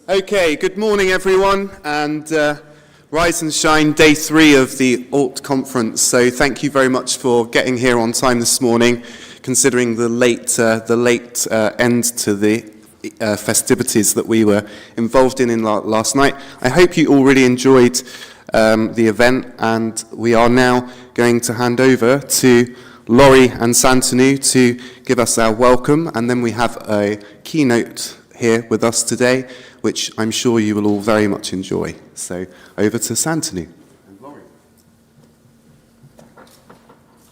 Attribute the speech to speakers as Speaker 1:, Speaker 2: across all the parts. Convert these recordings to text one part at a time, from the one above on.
Speaker 1: Okay, good morning everyone, and rise and shine, day 3 of the ALT conference. So thank you very much for getting here on time this morning, considering the late end to the festivities that we were involved in last night. I hope you all really enjoyed the event, and we are now going to hand over to Laurie and Santanu to give us our welcome, and then we have a keynote here with us today, which I'm sure you will all very much enjoy. So over to Santanu and Laurie.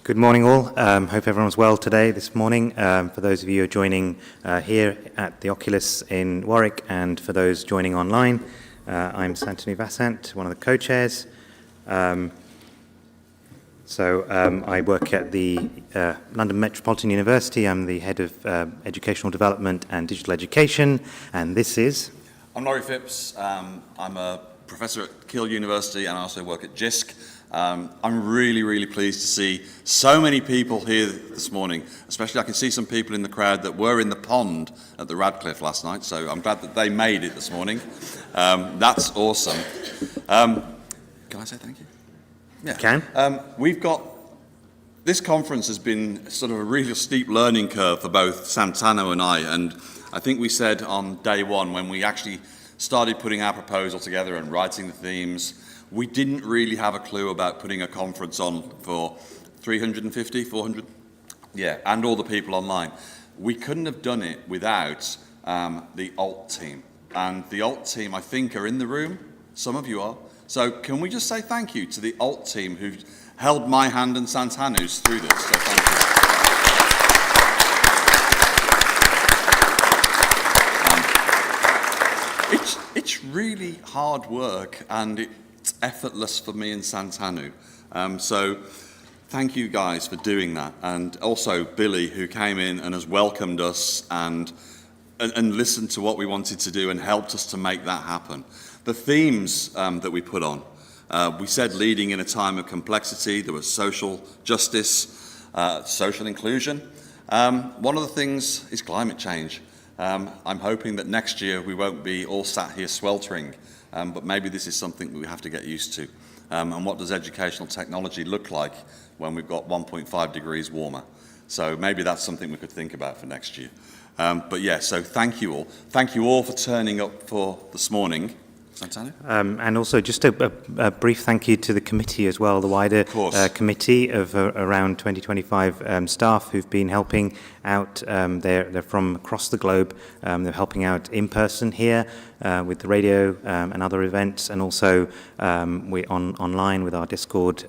Speaker 2: Good morning all. Hope everyone's well today, this morning. For those of you who are joining here at the Oculus in Warwick, and for those joining online, I'm Santanu Vasant, one of the co-chairs. I work at the London Metropolitan University. I'm the head of educational development and digital education, and this is...
Speaker 3: I'm Laurie Phipps. I'm a professor at Keele University, and I also work at JISC. I'm really pleased to see so many people here this morning. Especially I can see some people in the crowd that were in the pond at the Radcliffe last night, so I'm glad that they made it this morning. That's awesome. Can I say thank you?
Speaker 2: Yeah. Can.
Speaker 3: We've got, this conference has been sort of a really steep learning curve for both Santanu and I, and I think we said on day 1 when we actually started putting our proposal together and writing the themes, we didn't really have a clue about putting a conference on for 350, 400, and all the people online. We couldn't have done it without the ALT team, and the ALT team I think are in the room, some of you are. So can we just say thank you to the ALT team who've held my hand and Santanu's through this, so thank you. It's really hard work, and it's effortless for me and Santanu. So thank you guys for doing that, and also Billy, who came in and has welcomed us and listened to what we wanted to do and helped us to make that happen. The themes that we put on, we said leading in a time of complexity. There was social justice, social inclusion. One of the things is climate change. I'm hoping that next year we won't be all sat here sweltering, but maybe this is something we have to get used to. And what does educational technology look like when we've got 1.5 degrees warmer? So maybe that's something we could think about for next year. So thank you all. Thank you all for turning up for this morning.
Speaker 2: And also just a brief thank you to the committee as well, the wider committee of around 20-25 staff who've been helping out. They're from across the globe. They're helping out in person here with the radio and other events, and also we online with our Discord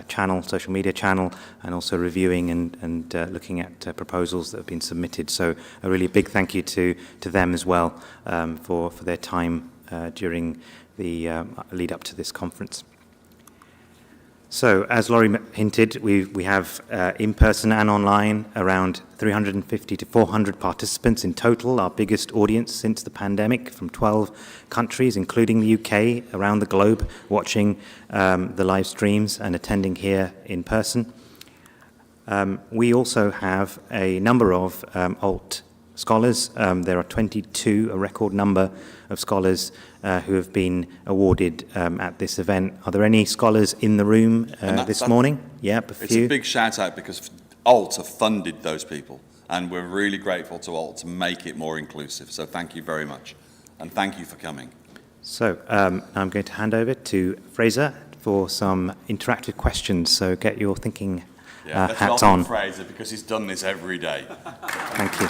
Speaker 2: channel, social media channel, and also reviewing and looking at proposals that have been submitted. So a really big thank you to them as well for their time during the lead up to this conference. So, as Laurie hinted, we have in-person and online around 350 to 400 participants in total, our biggest audience since the pandemic, from 12 countries, including the UK, around the globe, watching the live streams and attending here in person. We also have a number of ALT scholars. There are 22, a record number of scholars who have been awarded at this event. Are there any scholars in the room this morning? Yeah, a few.
Speaker 3: It's a big shout out because ALT have funded those people, and we're really grateful to ALT to make it more inclusive. So thank you very much, and thank you for coming.
Speaker 2: So I'm going to hand over to Fraser for some interactive questions. So get your thinking hats on.
Speaker 3: Fraser, because he's done this every day.
Speaker 2: Thank you.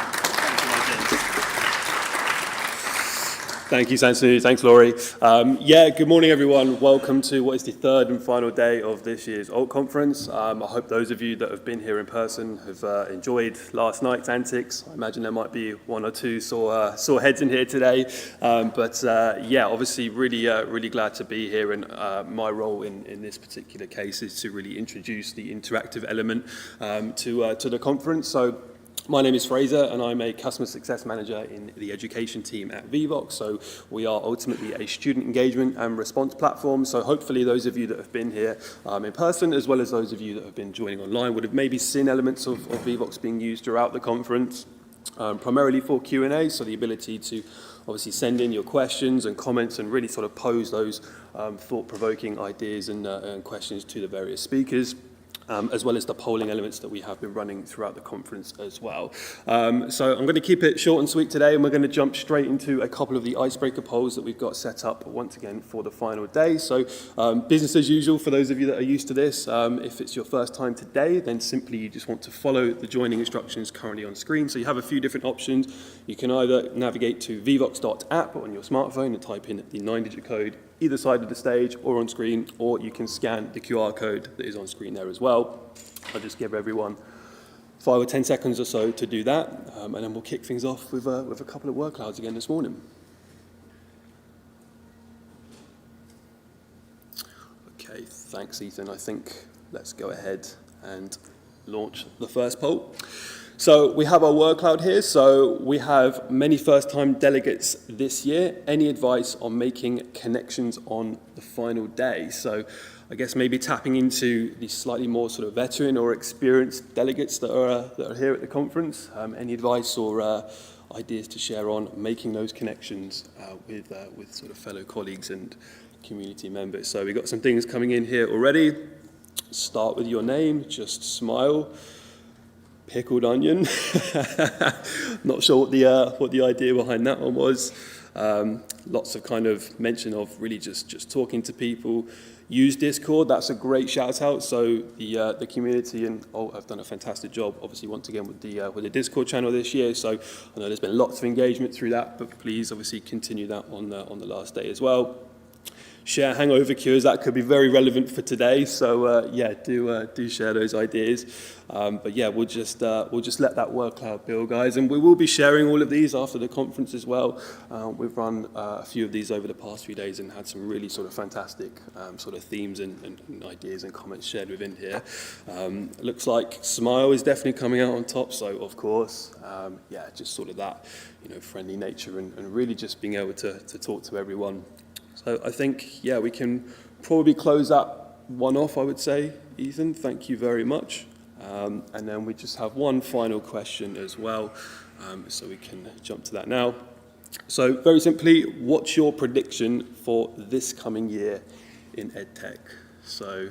Speaker 4: Thank you, Santanu. Thanks, Laurie. Good morning, everyone. Welcome to what is the third and final day of this year's ALT conference. I hope those of you that have been here in person have enjoyed last night's antics. I imagine there might be one or two sore heads in here today. Obviously really glad to be here. And my role in this particular case is to really introduce the interactive element to the conference. So, my name is Fraser, and I'm a Customer Success Manager in the education team at Vivox. So we are ultimately a student engagement and response platform. So hopefully those of you that have been here in person, as well as those of you that have been joining online, would have maybe seen elements of Vivox being used throughout the conference, primarily for Q&A, so the ability to obviously send in your questions and comments and really sort of pose those thought-provoking ideas and questions to the various speakers. As well as the polling elements that we have been running throughout the conference as well. So I'm going to keep it short and sweet today, and we're going to jump straight into a couple of the icebreaker polls that we've got set up once again for the final day. So business as usual for those of you that are used to this. If it's your first time today, then simply you just want to follow the joining instructions currently on screen. So you have a few different options. You can either navigate to vivox.app on your smartphone and type in the 9-digit code either side of the stage or on screen, or you can scan the QR code that is on screen there as well. I'll just give everyone 5 or 10 seconds or so to do that, and then we'll kick things off with a couple of word clouds again this morning. Okay, thanks, Ethan. I think let's go ahead and launch the first poll. So we have our word cloud here. So we have many first-time delegates this year. Any advice on making connections on the final day? So I guess maybe tapping into the slightly more sort of veteran or experienced delegates that are here at the conference. Any advice or ideas to share on making those connections with sort of fellow colleagues and community members? So we've got some things coming in here already. Start with your name. Just smile. Pickled onion. Not sure what the idea behind that one was. Lots of kind of mention of really just talking to people. Use Discord. That's a great shout out. So the community and ALT have done a fantastic job. Obviously, once again with the Discord channel this year. So I know there's been lots of engagement through that, but please obviously continue that on the last day as well. Share hangover cures. That could be very relevant for today. So do share those ideas. We'll just let that word cloud build, guys, and we will be sharing all of these after the conference as well. We've run a few of these over the past few days and had some really sort of fantastic sort of themes and ideas and comments shared within here. Looks like smile is definitely coming out on top. So of course, just sort of that friendly nature and really just being able to talk to everyone. So I think, we can probably close that one off, I would say, Ethan. Thank you very much. And then we just have one final question as well, so we can jump to that now. So very simply, what's your prediction for this coming year in EdTech? So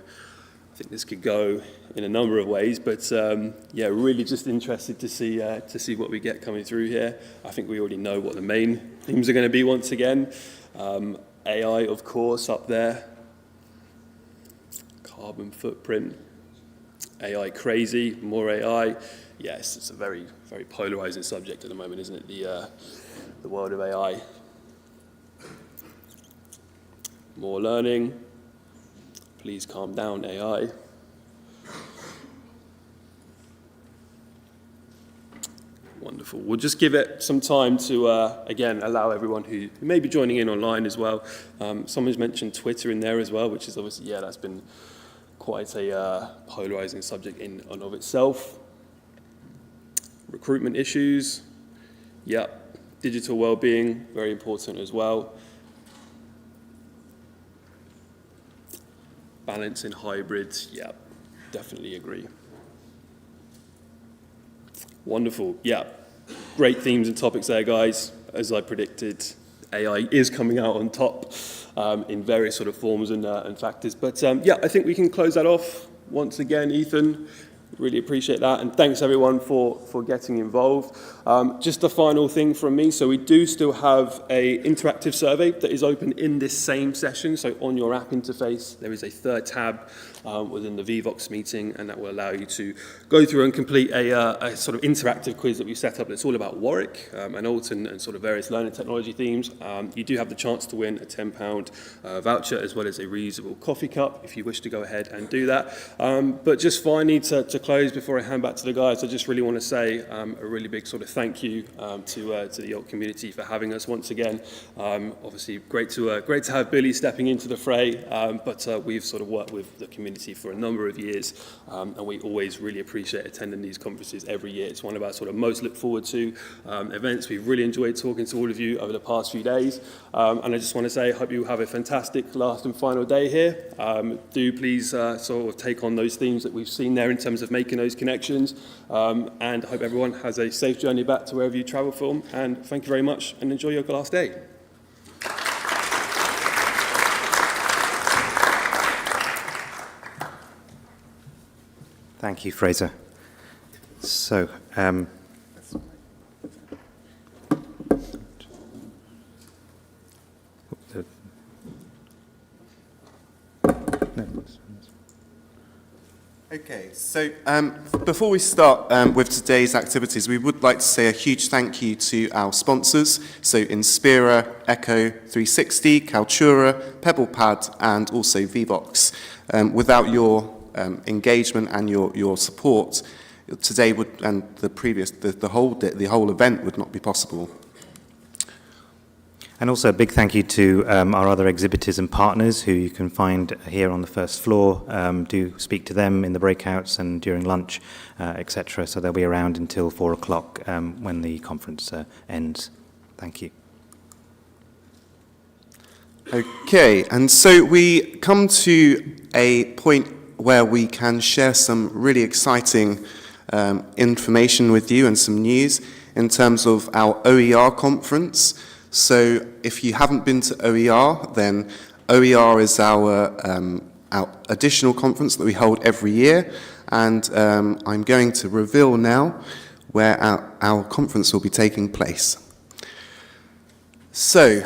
Speaker 4: I think this could go in a number of ways, but really just interested to see what we get coming through here. I think we already know what the main themes are going to be once again. AI, of course, up there. Carbon footprint. AI crazy, more AI. Yes, it's a very, very polarizing subject at the moment, isn't it? The world of AI. More learning. Please calm down, AI. Wonderful. We'll just give it some time to, again, allow everyone who may be joining in online as well. Someone's mentioned Twitter in there as well, which is obviously, yeah, that's been quite a polarizing subject in and of itself. Recruitment issues, yeah. Digital well-being, very important as well. Balance in hybrids, yeah, definitely agree. Wonderful, yeah. Great themes and topics there, guys. As I predicted, AI is coming out on top in various sort of forms and factors. But yeah, I think we can close that off. Once again, Ethan, really appreciate that. And thanks everyone for getting involved. Just a final thing from me. So we do still have an interactive survey that is open in this same session. So on your app interface, there is a third tab within the VVox meeting, and that will allow you to go through and complete a sort of interactive quiz that we set up that's all about Warwick and Alton and sort of various learning technology themes. You do have the chance to win a £10 voucher as well as a reusable coffee cup if you wish to go ahead and do that. But just finally, to close before I hand back to the guys, I just really want to say a really big sort of thank you to the Alt community for having us once again. Obviously, great to have Billy stepping into the fray, but we've sort of worked with the community for a number of years, and we always really appreciate attending these conferences every year. It's one of our sort of most look forward to events. We've really enjoyed talking to all of you over the past few days, and I just want to say I hope you have a fantastic last and final day here. Do please sort of take on those themes that we've seen there in terms of making those connections, and I hope everyone has a safe journey back to wherever you travel from, and thank you very much and enjoy your last day.
Speaker 2: Thank you, Fraser. So,
Speaker 1: Okay, so before we start with today's activities, we would like to say a huge thank you to our sponsors, so Inspira, Echo 360, Kaltura, PebblePad, and also VVox. Without your engagement and your support, today would and the whole event would not be possible.
Speaker 2: and also a big thank you to our other exhibitors and partners who you can find here on the first floor. Do speak to them in the breakouts and during lunch, etc. So they'll be around until 4 o'clock when the conference ends. Thank you.
Speaker 1: Okay, and so we come to a point where we can share some really exciting information with you and some news in terms of our OER conference. So if you haven't been to OER, then OER is our additional conference that we hold every year, and I'm going to reveal now where our conference will be taking place. So,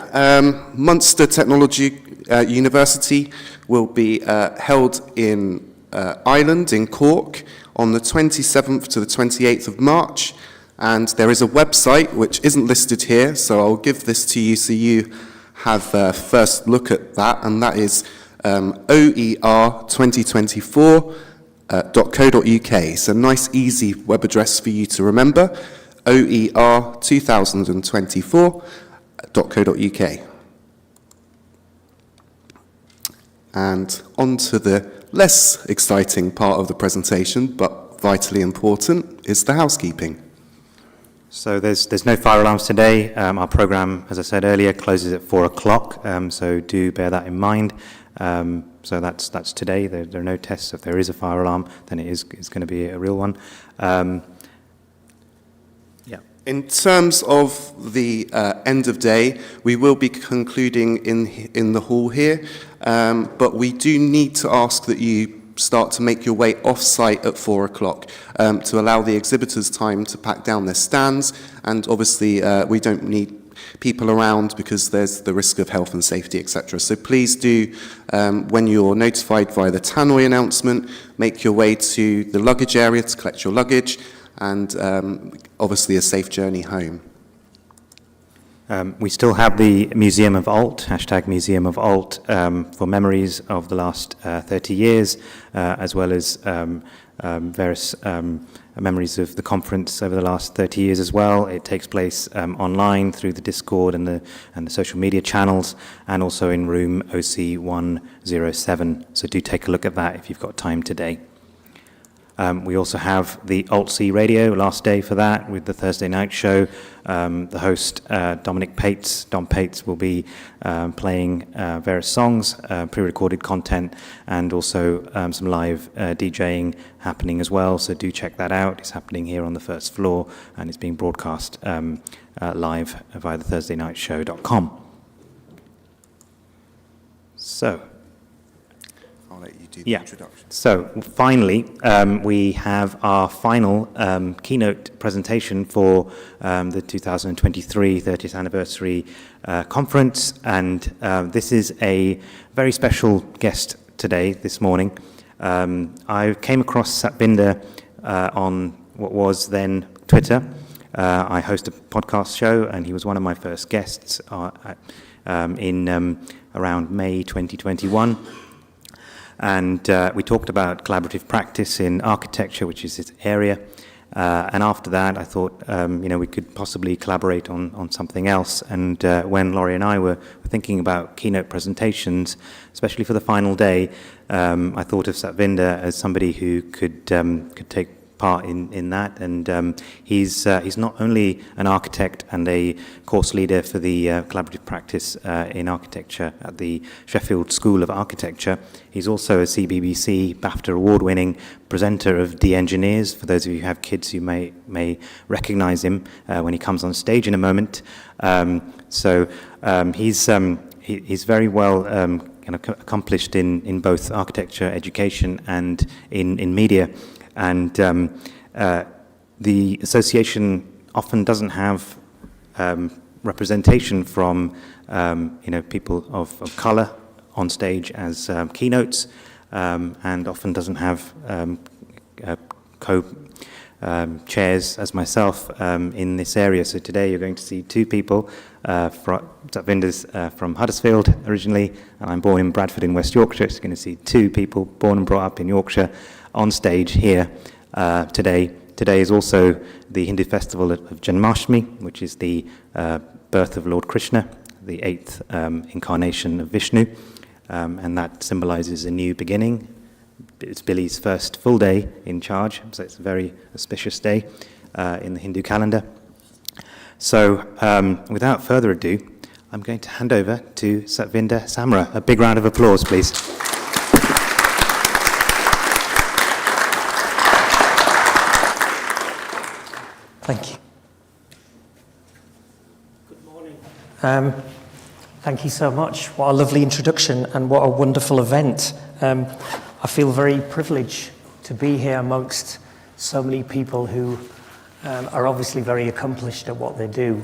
Speaker 1: Munster Technology University will be held in Ireland, in Cork, on the 27th to the 28th of March, and there is a website which isn't listed here, so I'll give this to you so you have a first look at that, and that is OER2024.co.uk. It's a nice, easy web address for you to remember, OER2024.co.uk. And on to the less exciting part of the presentation, but vitally important, is the housekeeping.
Speaker 2: So there's no fire alarms today. Our program, as I said earlier, closes at 4 o'clock, so do bear that in mind. So that's today. There are no tests. If there is a fire alarm, then it's going to be a real one. Yeah.
Speaker 1: In terms of the end of day, we will be concluding in the hall here, but we do need to ask that you start to make your way off-site at 4 o'clock to allow the exhibitors time to pack down their stands, and obviously we don't need people around because there's the risk of health and safety, etc. So please do, when you're notified via the tannoy announcement, make your way to the luggage area to collect your luggage, and obviously a safe journey home.
Speaker 2: We still have the Museum of Alt, hashtag Museum of Alt, for memories of the last 30 years, as well as various memories of the conference over the last 30 years as well. It takes place online through the Discord and the social media channels, and also in room OC 107. So do take a look at that if you've got time today. We also have the ALTC radio, last day for that, with the Thursday night show. The host, Dom Pates, will be playing various songs, pre-recorded content, and also some live DJing happening as well. So do check that out. It's happening here on the first floor, and it's being broadcast live via the ThursdayNightShow.com. So,
Speaker 1: I'll let you do the introduction.
Speaker 2: So finally, we have our final keynote presentation for the 2023 30th anniversary conference, and this is a very special guest today, this morning. I came across Satwinder on what was then Twitter. I host a podcast show, and he was one of my first guests in around May 2021. And we talked about collaborative practice in architecture, which is his area. And after that, I thought, we could possibly collaborate on something else. And when Laurie and I were thinking about keynote presentations, especially for the final day, I thought of Satwinder as somebody who could take part in that, and he's not only an architect and a course leader for the collaborative practice in architecture at the Sheffield School of Architecture. He's also a CBBC BAFTA award-winning presenter of De-Engineers. For those of you who have kids, you may recognize him when he comes on stage in a moment. He's very well accomplished in both architecture education and in media. And the association often doesn't have representation from people of colour on stage as keynotes, and often doesn't have co-chairs as myself in this area. So today you're going to see two people. Satwinder's from Huddersfield originally, and I'm born in Bradford in West Yorkshire. So you're going to see two people born and brought up in Yorkshire on stage here today. Today is also the Hindu festival of Janmashtami, which is the birth of Lord Krishna, the 8th incarnation of Vishnu, and that symbolizes a new beginning. It's Billy's first full day in charge, so it's a very auspicious day in the Hindu calendar. So without further ado, I'm going to hand over to Satwinder Samra. A big round of applause, please.
Speaker 5: Thank you. Good morning. Thank you so much. What a lovely introduction and what a wonderful event. I feel very privileged to be here amongst so many people who are obviously very accomplished at what they do.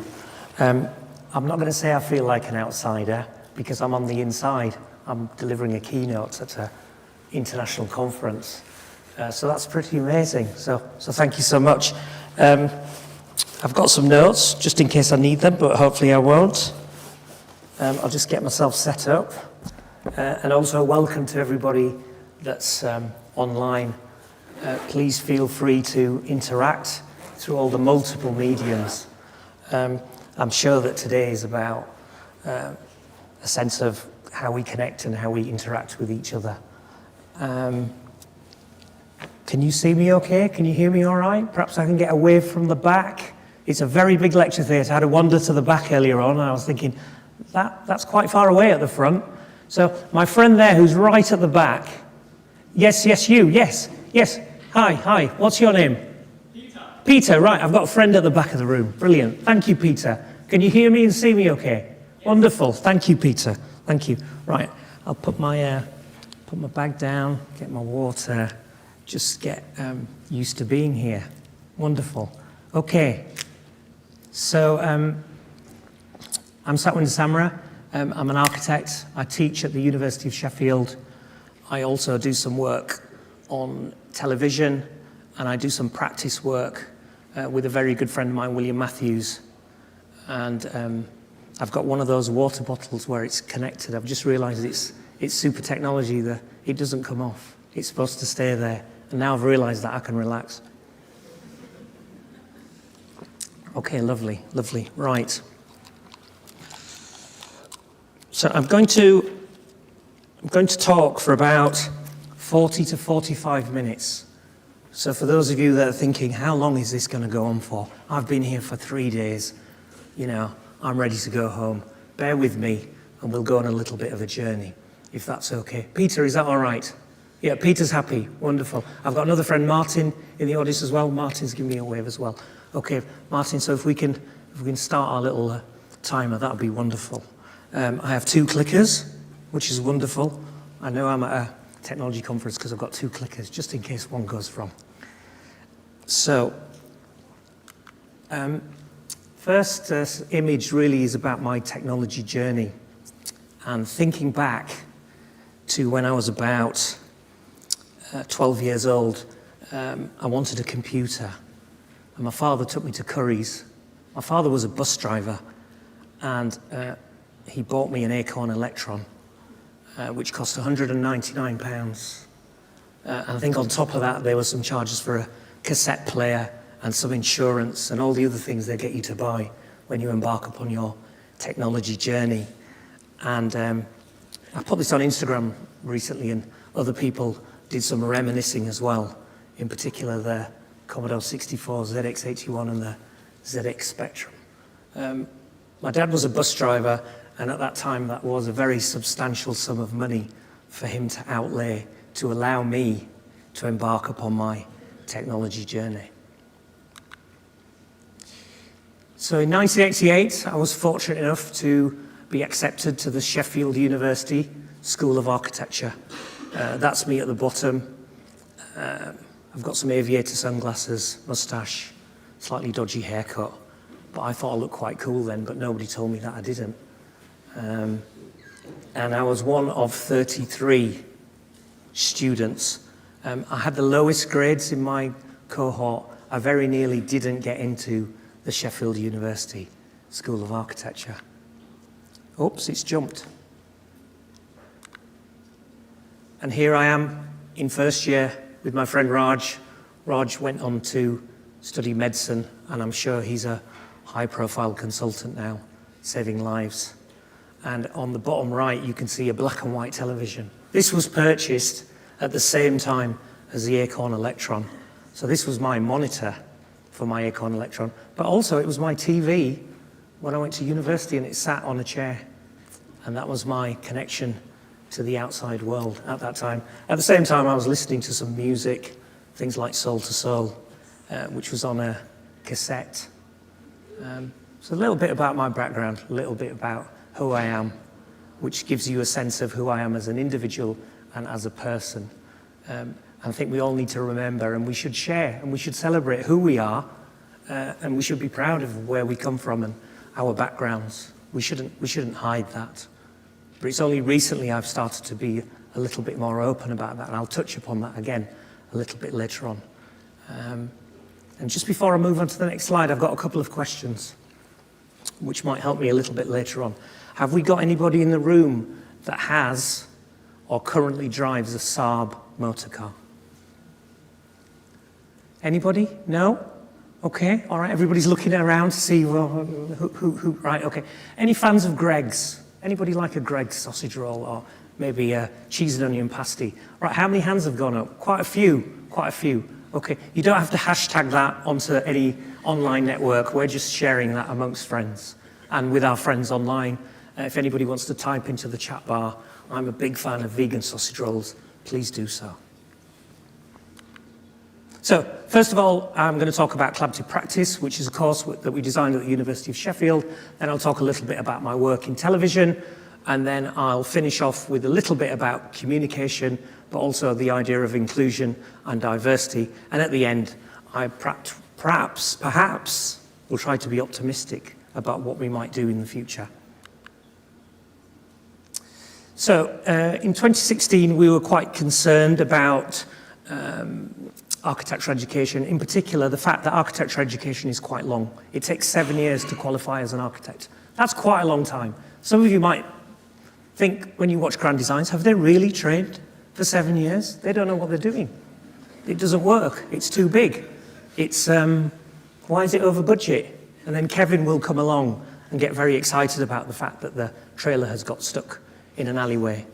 Speaker 5: I'm not going to say I feel like an outsider because I'm on the inside. I'm delivering a keynote at an international conference. So that's pretty amazing. So thank you so much. I've got some notes just in case I need them, but hopefully I won't. I'll just get myself set up. And also welcome to everybody that's online. Please feel free to interact through all the multiple mediums. I'm sure that today is about a sense of how we connect and how we interact with each other. Can you see me okay? Can you hear me all right? Perhaps I can get a wave from the back. It's a very big lecture theatre. I had to wander to the back earlier on, and I was thinking, that's quite far away at the front. So my friend there who's right at the back, yes, you, yes. Hi, what's your name? Peter, right, I've got a friend at the back of the room. Brilliant, thank you, Peter. Can you hear me and see me okay? Wonderful, thank you, Peter, thank you. Right, I'll put my bag down, get my water, just get used to being here. Wonderful. Okay, so I'm Satwinder Samra. I'm an architect. I teach at the University of Sheffield. I also do some work on television, and I do some practice work with a very good friend of mine, William Matthews. And I've got one of those water bottles where it's connected. I've just realised it's super technology that it doesn't come off. It's supposed to stay there. And now I've realised that I can relax. Okay, lovely, lovely. Right. So I'm going to talk for about 40 to 45 minutes. So for those of you that are thinking, how long is this going to go on for? I've been here for 3 days. You know, I'm ready to go home. Bear with me, and we'll go on a little bit of a journey, if that's okay. Peter, is that all right? Yeah, Peter's happy. Wonderful. I've got another friend, Martin, in the audience as well. Martin's giving me a wave as well. Okay, Martin, so if we can start our little timer, that would be wonderful. I have 2 clickers, which is wonderful. I know I'm at a technology conference because I've got 2 clickers, just in case one goes wrong. So, first image really is about my technology journey. And thinking back to when I was about 12 years old, I wanted a computer. And my father took me to Curry's. My father was a bus driver, and he bought me an Acorn Electron, which cost £199. And I think on top of that, there were some charges for a cassette player and some insurance and all the other things they get you to buy when you embark upon your technology journey. And I put this on Instagram recently, and other people did some reminiscing as well, in particular the Commodore 64, ZX81 and the ZX Spectrum. My dad was a bus driver, and at that time that was a very substantial sum of money for him to outlay to allow me to embark upon my technology journey. So in 1988, I was fortunate enough to be accepted to the Sheffield University School of Architecture. That's me at the bottom. I've got some aviator sunglasses, moustache, slightly dodgy haircut, but I thought I looked quite cool then, but nobody told me that I didn't. And I was one of 33 students. I had the lowest grades in my cohort. I very nearly didn't get into the Sheffield University School of Architecture. Oops, it's jumped. And here I am in first year with my friend Raj. Raj went on to study medicine, and I'm sure he's a high-profile consultant now, saving lives. And on the bottom right, you can see a black and white television. This was purchased at the same time as the Acorn Electron. So this was my monitor for my Acorn Electron, but also it was my TV when I went to university, and it sat on a chair. And that was my connection to the outside world at that time. At the same time, I was listening to some music, things like Soul to Soul, which was on a cassette. So a little bit about my background, a little bit about who I am, which gives you a sense of who I am as an individual and as a person. I think we all need to remember, and we should share, and we should celebrate who we are, and we should be proud of where we come from and our backgrounds. We shouldn't hide that. But it's only recently I've started to be a little bit more open about that, and I'll touch upon that again a little bit later on. And just before I move on to the next slide, I've got a couple of questions which might help me a little bit later on. Have we got anybody in the room that has or currently drives a Saab motor car? Anybody? No? Okay, all right, everybody's looking around to see who, right, okay. Any fans of Greg's? Anybody like a Greg's sausage roll, or maybe a cheese and onion pasty? Right, how many hands have gone up? Quite a few. Okay, you don't have to hashtag that onto any online network. We're just sharing that amongst friends and with our friends online. If anybody wants to type into the chat bar, I'm a big fan of vegan sausage rolls, please do so. So, first of all, I'm going to talk about collaborative practice, which is a course that we designed at the University of Sheffield. Then I'll talk a little bit about my work in television, and then I'll finish off with a little bit about communication, but also the idea of inclusion and diversity. And at the end, I perhaps will try to be optimistic about what we might do in the future. So, in 2016, we were quite concerned about architecture education, in particular the fact that architecture education is quite long. It takes 7 years to qualify as an architect, That's quite a long time. Some of you might think when you watch Grand Designs, have they really trained for 7 years? They don't know what they're doing. It doesn't work. It's too big. It's, why is it over budget? And then Kevin will come along and get very excited about the fact that the trailer has got stuck in an alleyway,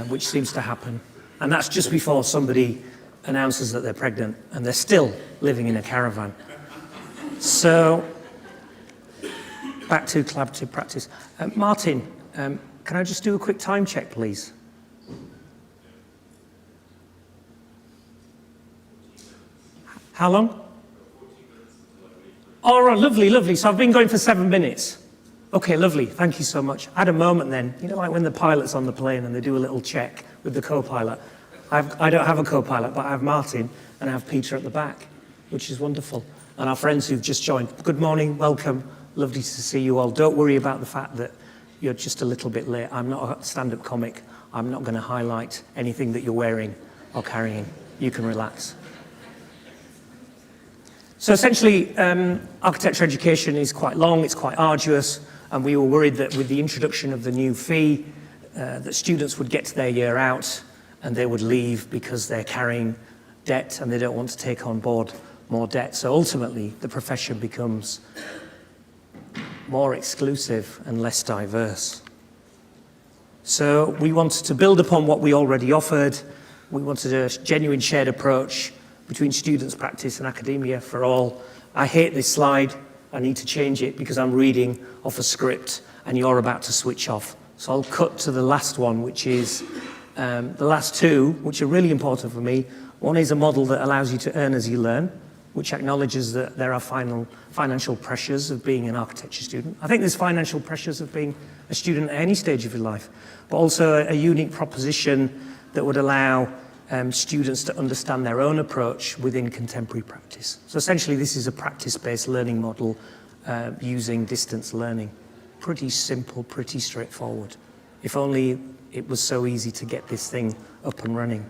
Speaker 5: which seems to happen. And that's just before somebody announces that they're pregnant and they're still living in a caravan. So, back to collaborative practice. Martin, can I just do a quick time check, please? How long? All right, lovely, lovely. So I've been going for 7 minutes. Okay, lovely. Thank you so much. I had a moment then, you know, like when the pilot's on the plane and they do a little check with the co-pilot. I don't have a co-pilot, but I have Martin and I have Peter at the back, which is wonderful. And our friends who've just joined. Good morning, welcome. Lovely to see you all. Don't worry about the fact that you're just a little bit late. I'm not a stand-up comic. I'm not going to highlight anything that you're wearing or carrying. You can relax. So essentially, architecture education is quite long, it's quite arduous, and we were worried that with the introduction of the new fee, that students would get to their year out and they would leave because they're carrying debt and they don't want to take on board more debt. So ultimately, the profession becomes more exclusive and less diverse. So we wanted to build upon what we already offered. We wanted a genuine shared approach between students, practice, and academia for all. I hate this slide. I need to change it because I'm reading off a script and you're about to switch off. So I'll cut to the last one, which is the last two, which are really important for me. One is a model that allows you to earn as you learn, which acknowledges that there are financial pressures of being an architecture student. I think there's financial pressures of being a student at any stage of your life, but also a unique proposition that would allow students to understand their own approach within contemporary practice. So essentially this is a practice-based learning model using distance learning. Pretty simple, pretty straightforward. If only it was so easy to get this thing up and running.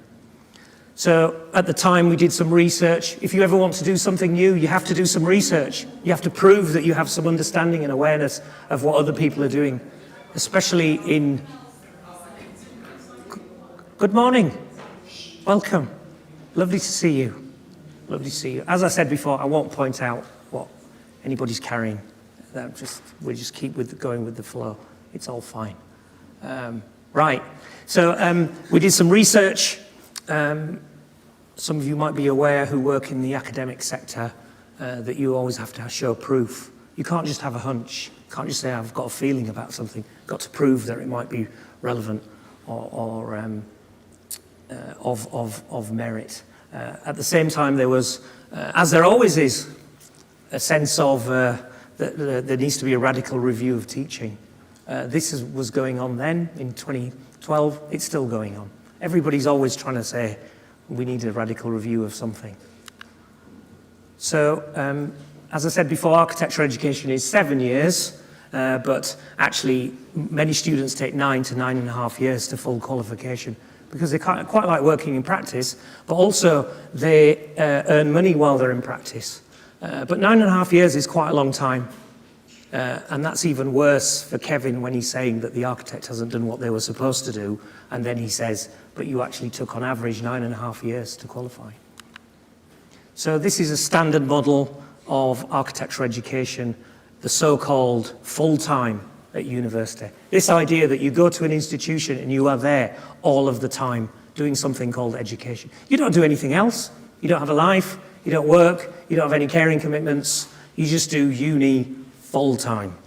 Speaker 5: So at the time we did some research. If you ever want to do something new, you have to do some research. You have to prove that you have some understanding and awareness of what other people are doing, especially in... Good morning. Welcome. Lovely to see you. Lovely to see you. As I said before, I won't point out what anybody's carrying. We just keep going with the flow. It's all fine. Right. So we did some research. Some of you might be aware who work in the academic sector that you always have to show proof. You can't just have a hunch. You can't just say, I've got a feeling about something. You've got to prove that it might be relevant or of merit. At the same time, there was, as there always is, a sense of that there needs to be a radical review of teaching. This was going on then, in 2012. It's still going on. Everybody's always trying to say, we need a radical review of something. So, as I said before, architecture education is 7 years, but actually many students take 9 to 9.5 years to full qualification, because they quite like working in practice, but also they earn money while they're in practice. But 9.5 years is quite a long time. And that's even worse for Kevin when he's saying that the architect hasn't done what they were supposed to do, and then he says, but you actually took on average 9.5 years to qualify. So this is a standard model of architecture education, the so-called full-time at university. This idea that you go to an institution and you are there all of the time doing something called education. You don't do anything else. You don't have a life, you don't work, you don't have any caring commitments, you just do uni full-time.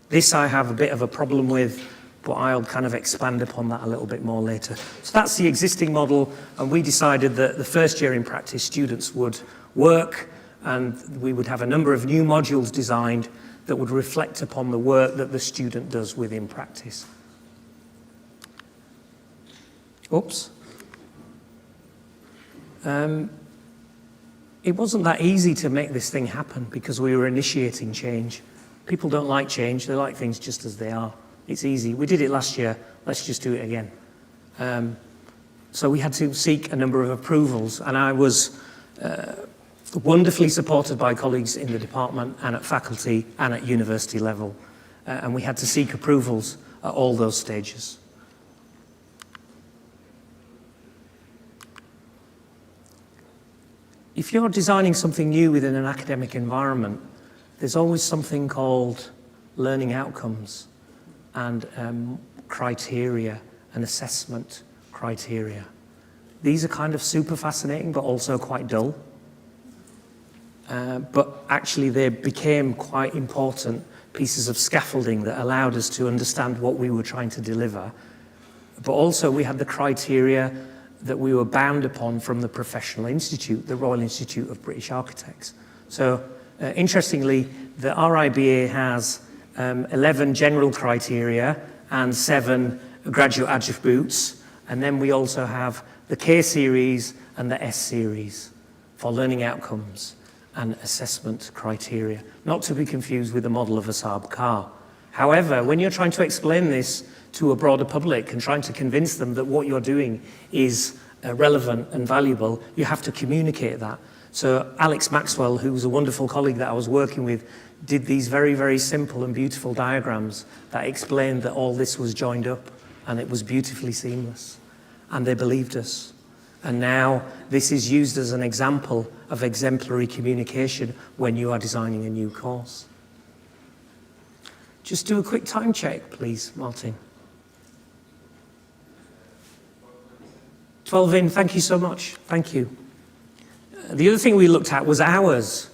Speaker 5: This I have a bit of a problem with, but I'll kind of expand upon that a little bit more later. So that's the existing model, and we decided that the first year in practice students would work, and we would have a number of new modules designed that would reflect upon the work that the student does within practice. Oops. It wasn't that easy to make this thing happen because we were initiating change. People don't like change, they like things just as they are. It's easy. We did it last year, let's just do it again. So we had to seek a number of approvals, and I was wonderfully supported by colleagues in the department and at faculty and at university level. and we had to seek approvals at all those stages. If you're designing something new within an academic environment, there's always something called learning outcomes and criteria and assessment criteria. These are kind of super fascinating, but also quite dull. But actually they became quite important pieces of scaffolding that allowed us to understand what we were trying to deliver. But also we had the criteria that we were bound upon from the professional institute, the Royal Institute of British Architects. So interestingly, the RIBA has 11 general criteria and 7 graduate attributes. And then we also have the K series and the S series for learning outcomes and assessment criteria, not to be confused with the model of a Saab car. However, when you're trying to explain this to a broader public and trying to convince them that what you're doing is relevant and valuable, you have to communicate that. So Alex Maxwell, who was a wonderful colleague that I was working with, did these very, very simple and beautiful diagrams that explained that all this was joined up and it was beautifully seamless. And they believed us. And now this is used as an example of exemplary communication when you are designing a new course. Just do a quick time check, please, Martin. 12 in, thank you so much, thank you. The other thing we looked at was hours.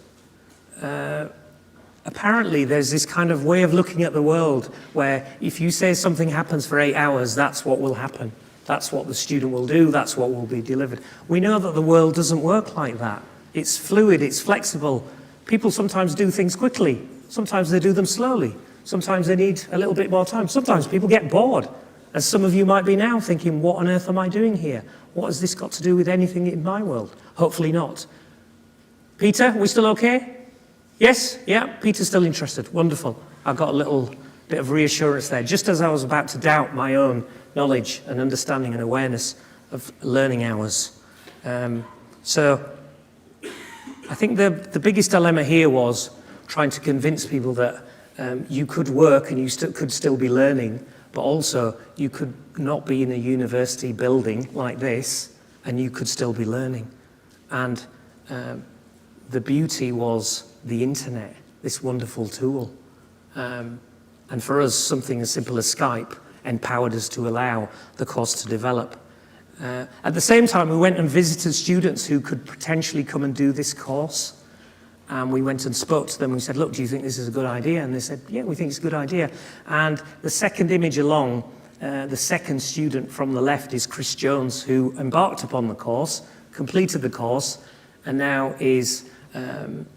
Speaker 5: Apparently there's this kind of way of looking at the world where if you say something happens for 8 hours, that's what will happen. That's what the student will do, that's what will be delivered. We know that the world doesn't work like that. It's fluid, it's flexible. People sometimes do things quickly, sometimes they do them slowly, sometimes they need a little bit more time, sometimes people get bored. As some of you might be now thinking, what on earth am I doing here? What has this got to do with anything in my world? Hopefully not. Peter, we still okay? Yes? Yeah? Peter's still interested. Wonderful. I got a little bit of reassurance there, just as I was about to doubt my own knowledge and understanding and awareness of learning hours. So I think the biggest dilemma here was trying to convince people that you could work and you could still be learning, but also you could not be in a university building like this and you could still be learning. And the beauty was the internet, this wonderful tool. And for us, something as simple as Skype empowered us to allow the course to develop. At the same time, we went and visited students who could potentially come and do this course. And we went and spoke to them and we said, look, do you think this is a good idea? And they said, yeah, we think it's a good idea. And the second image along, the second student from the left is Chris Jones, who embarked upon the course, completed the course, and now is, and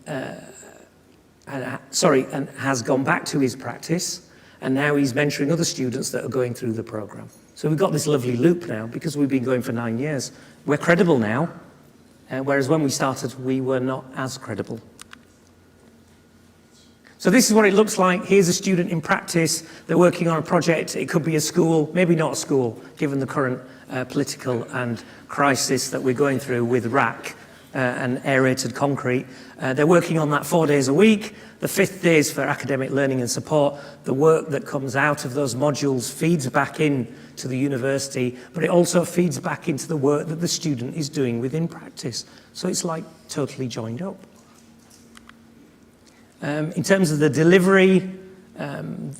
Speaker 5: has gone back to his practice, and now he's mentoring other students that are going through the program. So we've got this lovely loop now, because we've been going for 9 years. We're credible now, whereas when we started, we were not as credible. So this is what it looks like. Here's a student in practice. They're working on a project. It could be a school, maybe not a school, given the current political and crisis that we're going through with RAC and aerated concrete. They're working on that 4 days a week. The 5th day is for academic learning and support. The work that comes out of those modules feeds back in to the university, but it also feeds back into the work that the student is doing within practice. So it's like totally joined up. In terms of the delivery,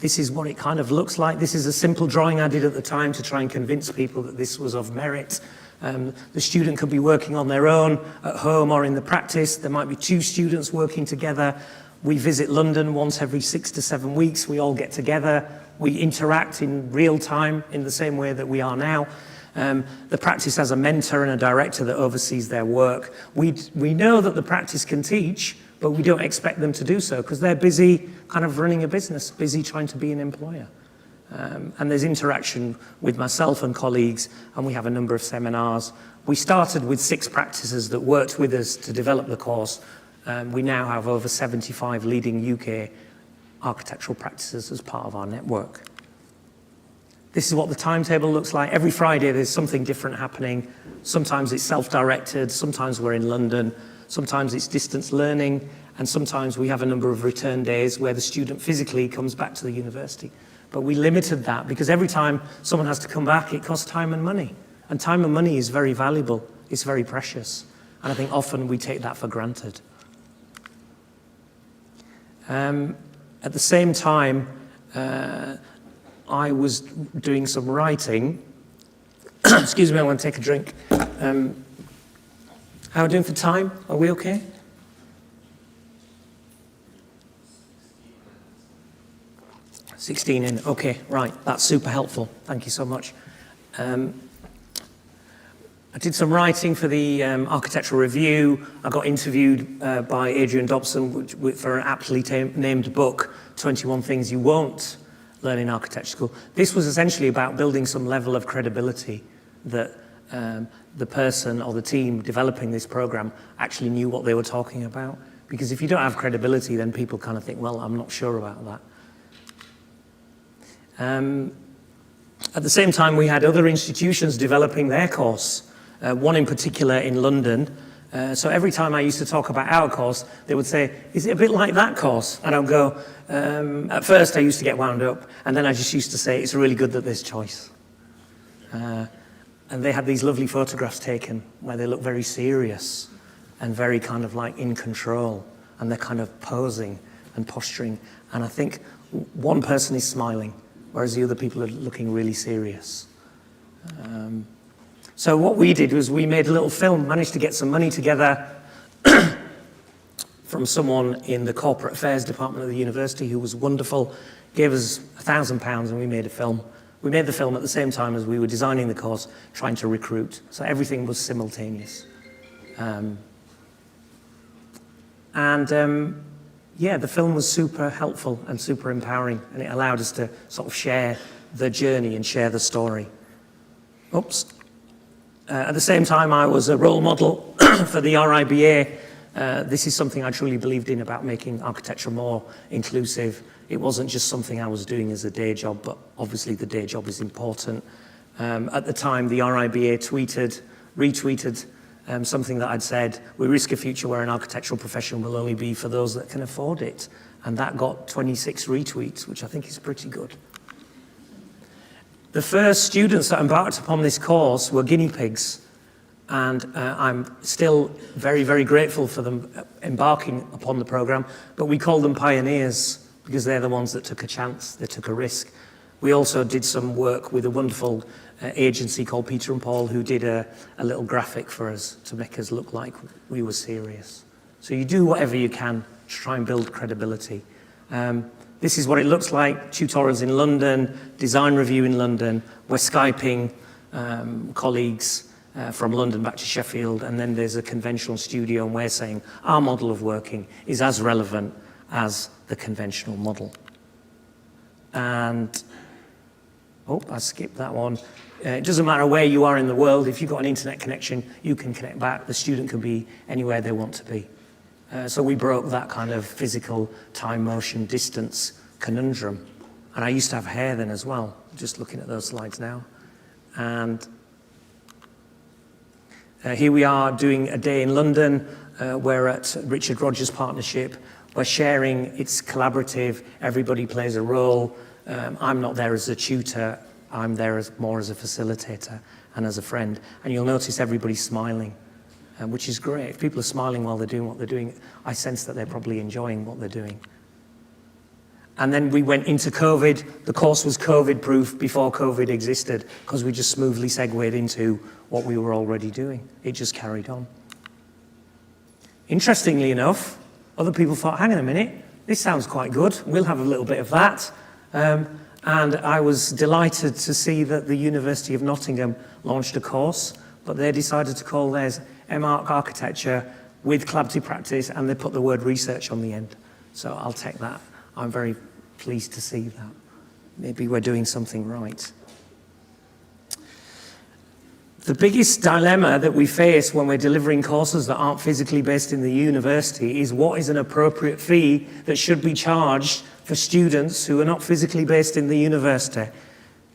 Speaker 5: this is what it kind of looks like. This is a simple drawing I did at the time to try and convince people that this was of merit. The student could be working on their own at home or in the practice. There might be 2 students working together. We visit London once every 6 to 7 weeks. We all get together. We interact in real time in the same way that we are now. The practice has a mentor and a director that oversees their work. We know that the practice can teach, but we don't expect them to do so because they're busy kind of running a business, busy trying to be an employer. And there's interaction with myself and colleagues, and we have a number of seminars. We started with 6 practices that worked with us to develop the course. We now have over 75 leading UK architectural practices as part of our network. This is what the timetable looks like. Every Friday there's something different happening. Sometimes it's self-directed, sometimes we're in London, sometimes it's distance learning, And sometimes we have a number of return days where the student physically comes back to the university. But we limited that because every time someone has to come back, it costs time and money. And time and money is very valuable. It's very precious. And I think often we take that for granted. At the same time, I was doing some writing. Excuse me, I want to take a drink. How are we doing for time? Are we okay? $16 in, okay, right, that's super helpful. Thank you so much. I did some writing for the Architectural Review. I got interviewed by Adrian Dobson for an aptly named book, 21 Things You Won't Learn in Architecture School. This was essentially about building some level of credibility that the person or the team developing this program actually knew what they were talking about. Because if you don't have credibility, then people kind of think, well, I'm not sure about that. At the same time, we had other institutions developing their course. One in particular in London. So every time I used to talk about our course, they would say, is it a bit like that course? And I'd go, at first I used to get wound up, and then I just used to say, it's really good that there's choice. And they had these lovely photographs taken where they look very serious and very kind of like in control, and they're kind of posing and posturing. And I think one person is smiling, whereas the other people are looking really serious. So what we did was we made a little film, managed to get some money together from someone in the corporate affairs department of the university who was wonderful, gave us £1,000 and we made a film. We made the film at the same time as we were designing the course, trying to recruit. So everything was simultaneous. Yeah, the film was super helpful and super empowering, and it allowed us to sort of share the journey and share the story. Oops. At the same time, I was a role model for the RIBA. This is something I truly believed in about making architecture more inclusive. It wasn't just something I was doing as a day job, but obviously the day job is important. At the time, the RIBA retweeted something that I'd said, we risk a future where an architectural profession will only be for those that can afford it. And that got 26 retweets, which I think is pretty good. The first students that embarked upon this course were guinea pigs, and I'm still very, very grateful for them embarking upon the program, but we call them pioneers because they're the ones that took a chance, they took a risk. We also did some work with a wonderful agency called Peter and Paul who did a little graphic for us to make us look like we were serious. So you do whatever you can to try and build credibility. This is what it looks like, tutorials in London, design review in London. We're Skyping colleagues from London back to Sheffield, and then there's a conventional studio, and we're saying our model of working is as relevant as the conventional model. And, oh, I skipped that one. It doesn't matter where you are in the world, if you've got an internet connection, you can connect back. The student can be anywhere they want to be. So we broke that kind of physical time, motion, distance conundrum. And I used to have hair then as well, just looking at those slides now. And here we are doing a day in London. We're at Richard Rogers Partnership. We're sharing, it's collaborative, everybody plays a role. I'm not there as a tutor, I'm there more as a facilitator and as a friend. And you'll notice everybody's smiling. Which is great. If people are smiling while they're doing what they're doing, I sense that they're probably enjoying what they're doing. And then we went into COVID. The course was COVID-proof before COVID existed because we just smoothly segued into what we were already doing. It just carried on. Interestingly enough, other people thought, hang on a minute, this sounds quite good. We'll have a little bit of that. And I was delighted to see that the University of Nottingham launched a course, but they decided to call theirs MArch Architecture with collaborative practice, and they put the word research on the end. So I'll take that. I'm very pleased to see that. Maybe we're doing something right. The biggest dilemma that we face when we're delivering courses that aren't physically based in the university is what is an appropriate fee that should be charged for students who are not physically based in the university.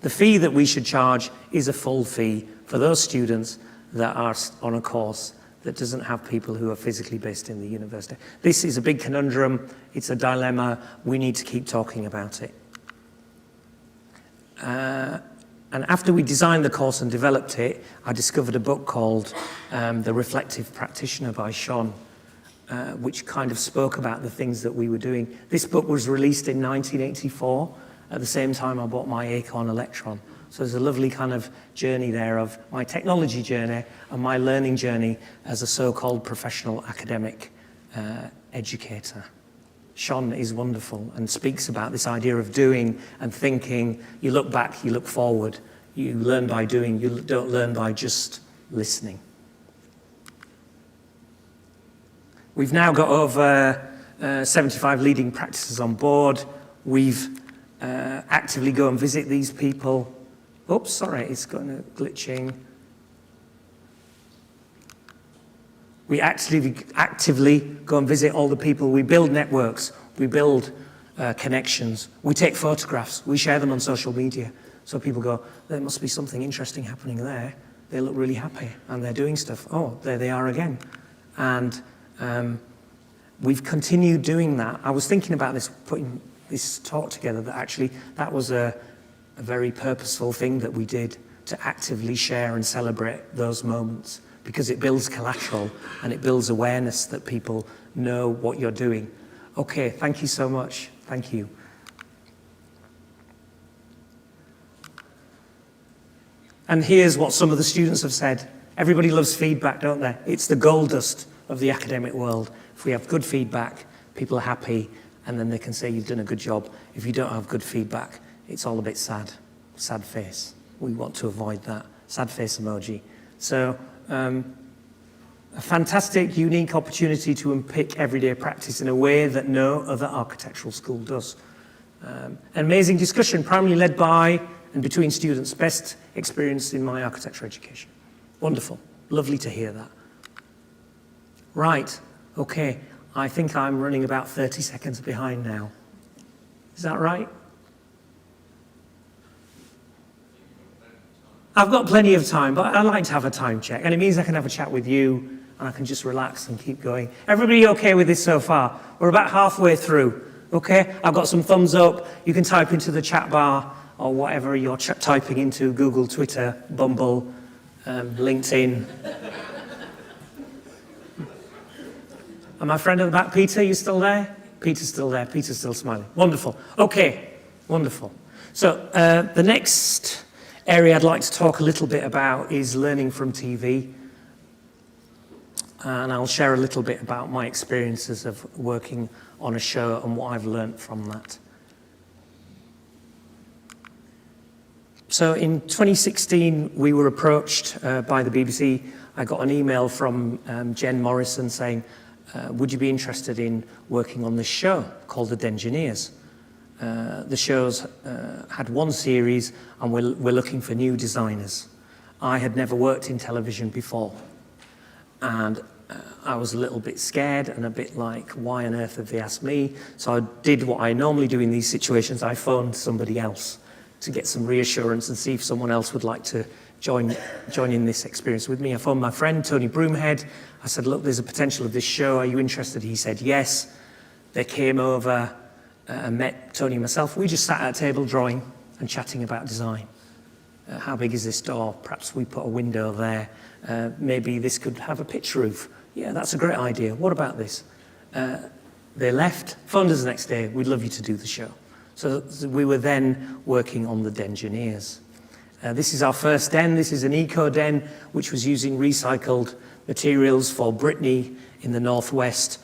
Speaker 5: The fee that we should charge is a full fee for those students that are on a course that doesn't have people who are physically based in the university. This is a big conundrum. It's a dilemma. We need to keep talking about it. And after we designed the course and developed it, I discovered a book called The Reflective Practitioner by Sean, which kind of spoke about the things that we were doing. This book was released in 1984. At the same time, I bought my Acorn Electron. So there's a lovely kind of journey there of my technology journey and my learning journey as a so-called professional academic educator. Sean is wonderful and speaks about this idea of doing and thinking. You look back, you look forward. You learn by doing, you don't learn by just listening. We've now got over 75 leading practices on board. We've actively go and visit these people. Oops, sorry, it's glitching. We actively go and visit all the people. We build networks. We build connections. We take photographs. We share them on social media. So people go, there must be something interesting happening there. They look really happy and they're doing stuff. Oh, there they are again. And we've continued doing that. I was thinking about this, putting this talk together, that actually that was a very purposeful thing that we did, to actively share and celebrate those moments, because it builds collateral and it builds awareness that people know what you're doing. Okay, thank you so much. Thank you. And here's what some of the students have said. Everybody loves feedback, don't they? It's the gold dust of the academic world. If we have good feedback, people are happy, and then they can say you've done a good job. If you don't have good feedback, it's all a bit sad. Sad face. We want to avoid that. Sad face emoji. So, a fantastic, unique opportunity to unpick everyday practice in a way that no other architectural school does. An amazing discussion, primarily led by and between students, best experience in my architecture education. Wonderful. Lovely to hear that. Right. Okay. I think I'm running about 30 seconds behind now. Is that right? I've got plenty of time, but I like to have a time check, and it means I can have a chat with you, and I can just relax and keep going. Everybody okay with this so far? We're about halfway through, okay? I've got some thumbs up. You can type into the chat bar or whatever you're typing into, Google, Twitter, Bumble, LinkedIn. And my friend at the back, Peter, you still there? Peter's still there. Peter's still smiling. Wonderful. Okay, wonderful. So the next area I'd like to talk a little bit about is learning from TV. And I'll share a little bit about my experiences of working on a show and what I've learned from that. So in 2016, we were approached by the BBC. I got an email from Jen Morrison saying, would you be interested in working on this show called The Dengineers? The show's had one series, and we're looking for new designers. I had never worked in television before, and I was a little bit scared and a bit like, why on earth have they asked me? So I did what I normally do in these situations. I phoned somebody else to get some reassurance and see if someone else would like to join in this experience with me. I phoned my friend, Tony Broomhead. I said, look, there's a potential of this show. Are you interested? He said, yes. They came over and met Tony and myself. We just sat at a table drawing and chatting about design. How big is this door? Perhaps we put a window there. Maybe this could have a pitch roof. Yeah, that's a great idea. What about this? They left, phoned us the next day. We'd love you to do the show. So we were then working on the Dengineers. This is our first den. This is an eco-den, which was using recycled materials for Brittany in the northwest.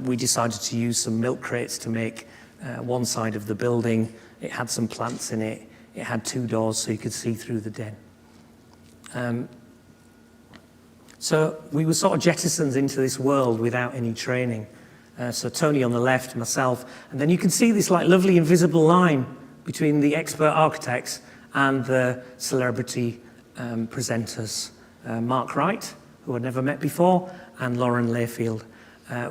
Speaker 5: We decided to use some milk crates to make one side of the building. It had some plants in it. It had two doors so you could see through the den. So we were sort of jettisoned into this world without any training. So Tony on the left, myself, and then you can see this like lovely invisible line between the expert architects and the celebrity presenters. Mark Wright, who I'd never met before, and Lauren Layfield.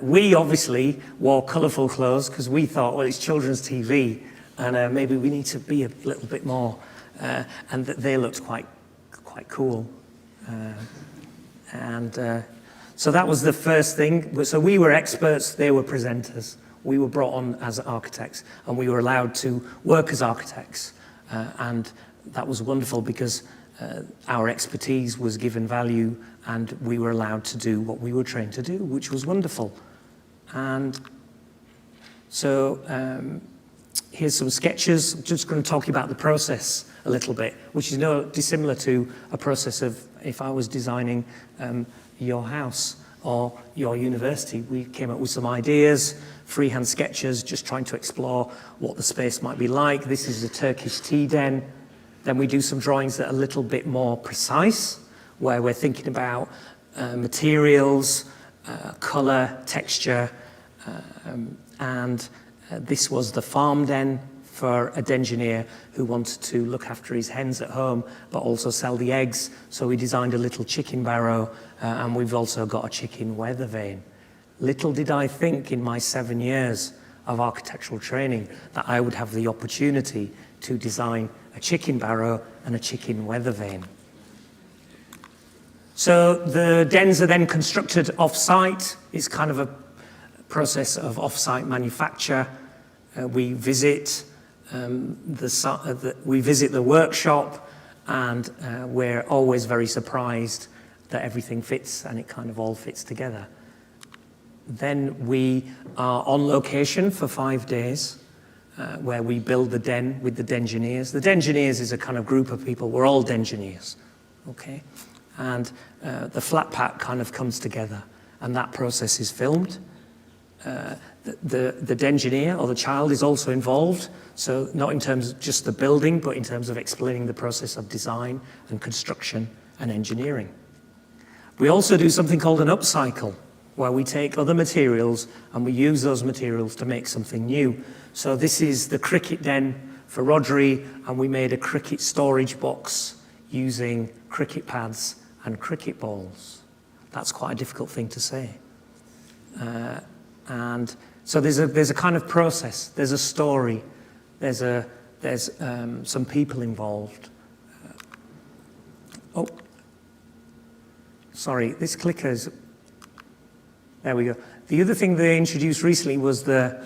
Speaker 5: We obviously wore colourful clothes because we thought, well, it's children's TV, and maybe we need to be a little bit more. And they looked quite cool. So that was the first thing. So we were experts, they were presenters. We were brought on as architects, and we were allowed to work as architects. And that was wonderful because our expertise was given value, and we were allowed to do what we were trained to do, which was wonderful. And so here's some sketches. I'm just going to talk about the process a little bit, which is no dissimilar to a process of if I was designing your house or your university. We came up with some ideas, freehand sketches, just trying to explore what the space might be like. This is a Turkish tea den. Then we do some drawings that are a little bit more precise, where we're thinking about materials, colour, texture, and this was the farm den for a dengineer who wanted to look after his hens at home, but also sell the eggs. So we designed a little chicken barrow, and we've also got a chicken weather vane. Little did I think in my 7 years of architectural training that I would have the opportunity to design a chicken barrow and a chicken weather vane. So the dens are then constructed off-site. It's kind of a process of off-site manufacture. We visit the workshop, and we're always very surprised that everything fits and it kind of all fits together. Then we are on location for 5 days, where we build the den with the dengineers. The dengineers is a kind of group of people. We're all dengineers, okay? And the flat pack kind of comes together, and that process is filmed. The dengineer or the child is also involved, so not in terms of just the building, but in terms of explaining the process of design and construction and engineering. We also do something called an upcycle, where we take other materials and we use those materials to make something new. So this is the cricket den for Rodri, and we made a cricket storage box using cricket pads and cricket balls. That's quite a difficult thing to say. And so there's a kind of process, there's a story, there's some people involved. Oh, sorry, this clicker is, there we go. The other thing they introduced recently was a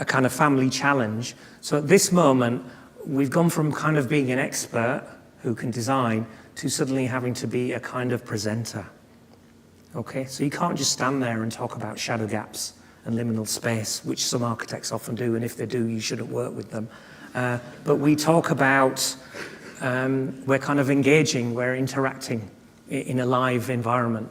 Speaker 5: kind of family challenge. So at this moment, we've gone from kind of being an expert who can design to suddenly having to be a kind of presenter. Okay, so you can't just stand there and talk about shadow gaps and liminal space, which some architects often do, and if they do, you shouldn't work with them. But we talk about, we're kind of engaging, we're interacting in a live environment,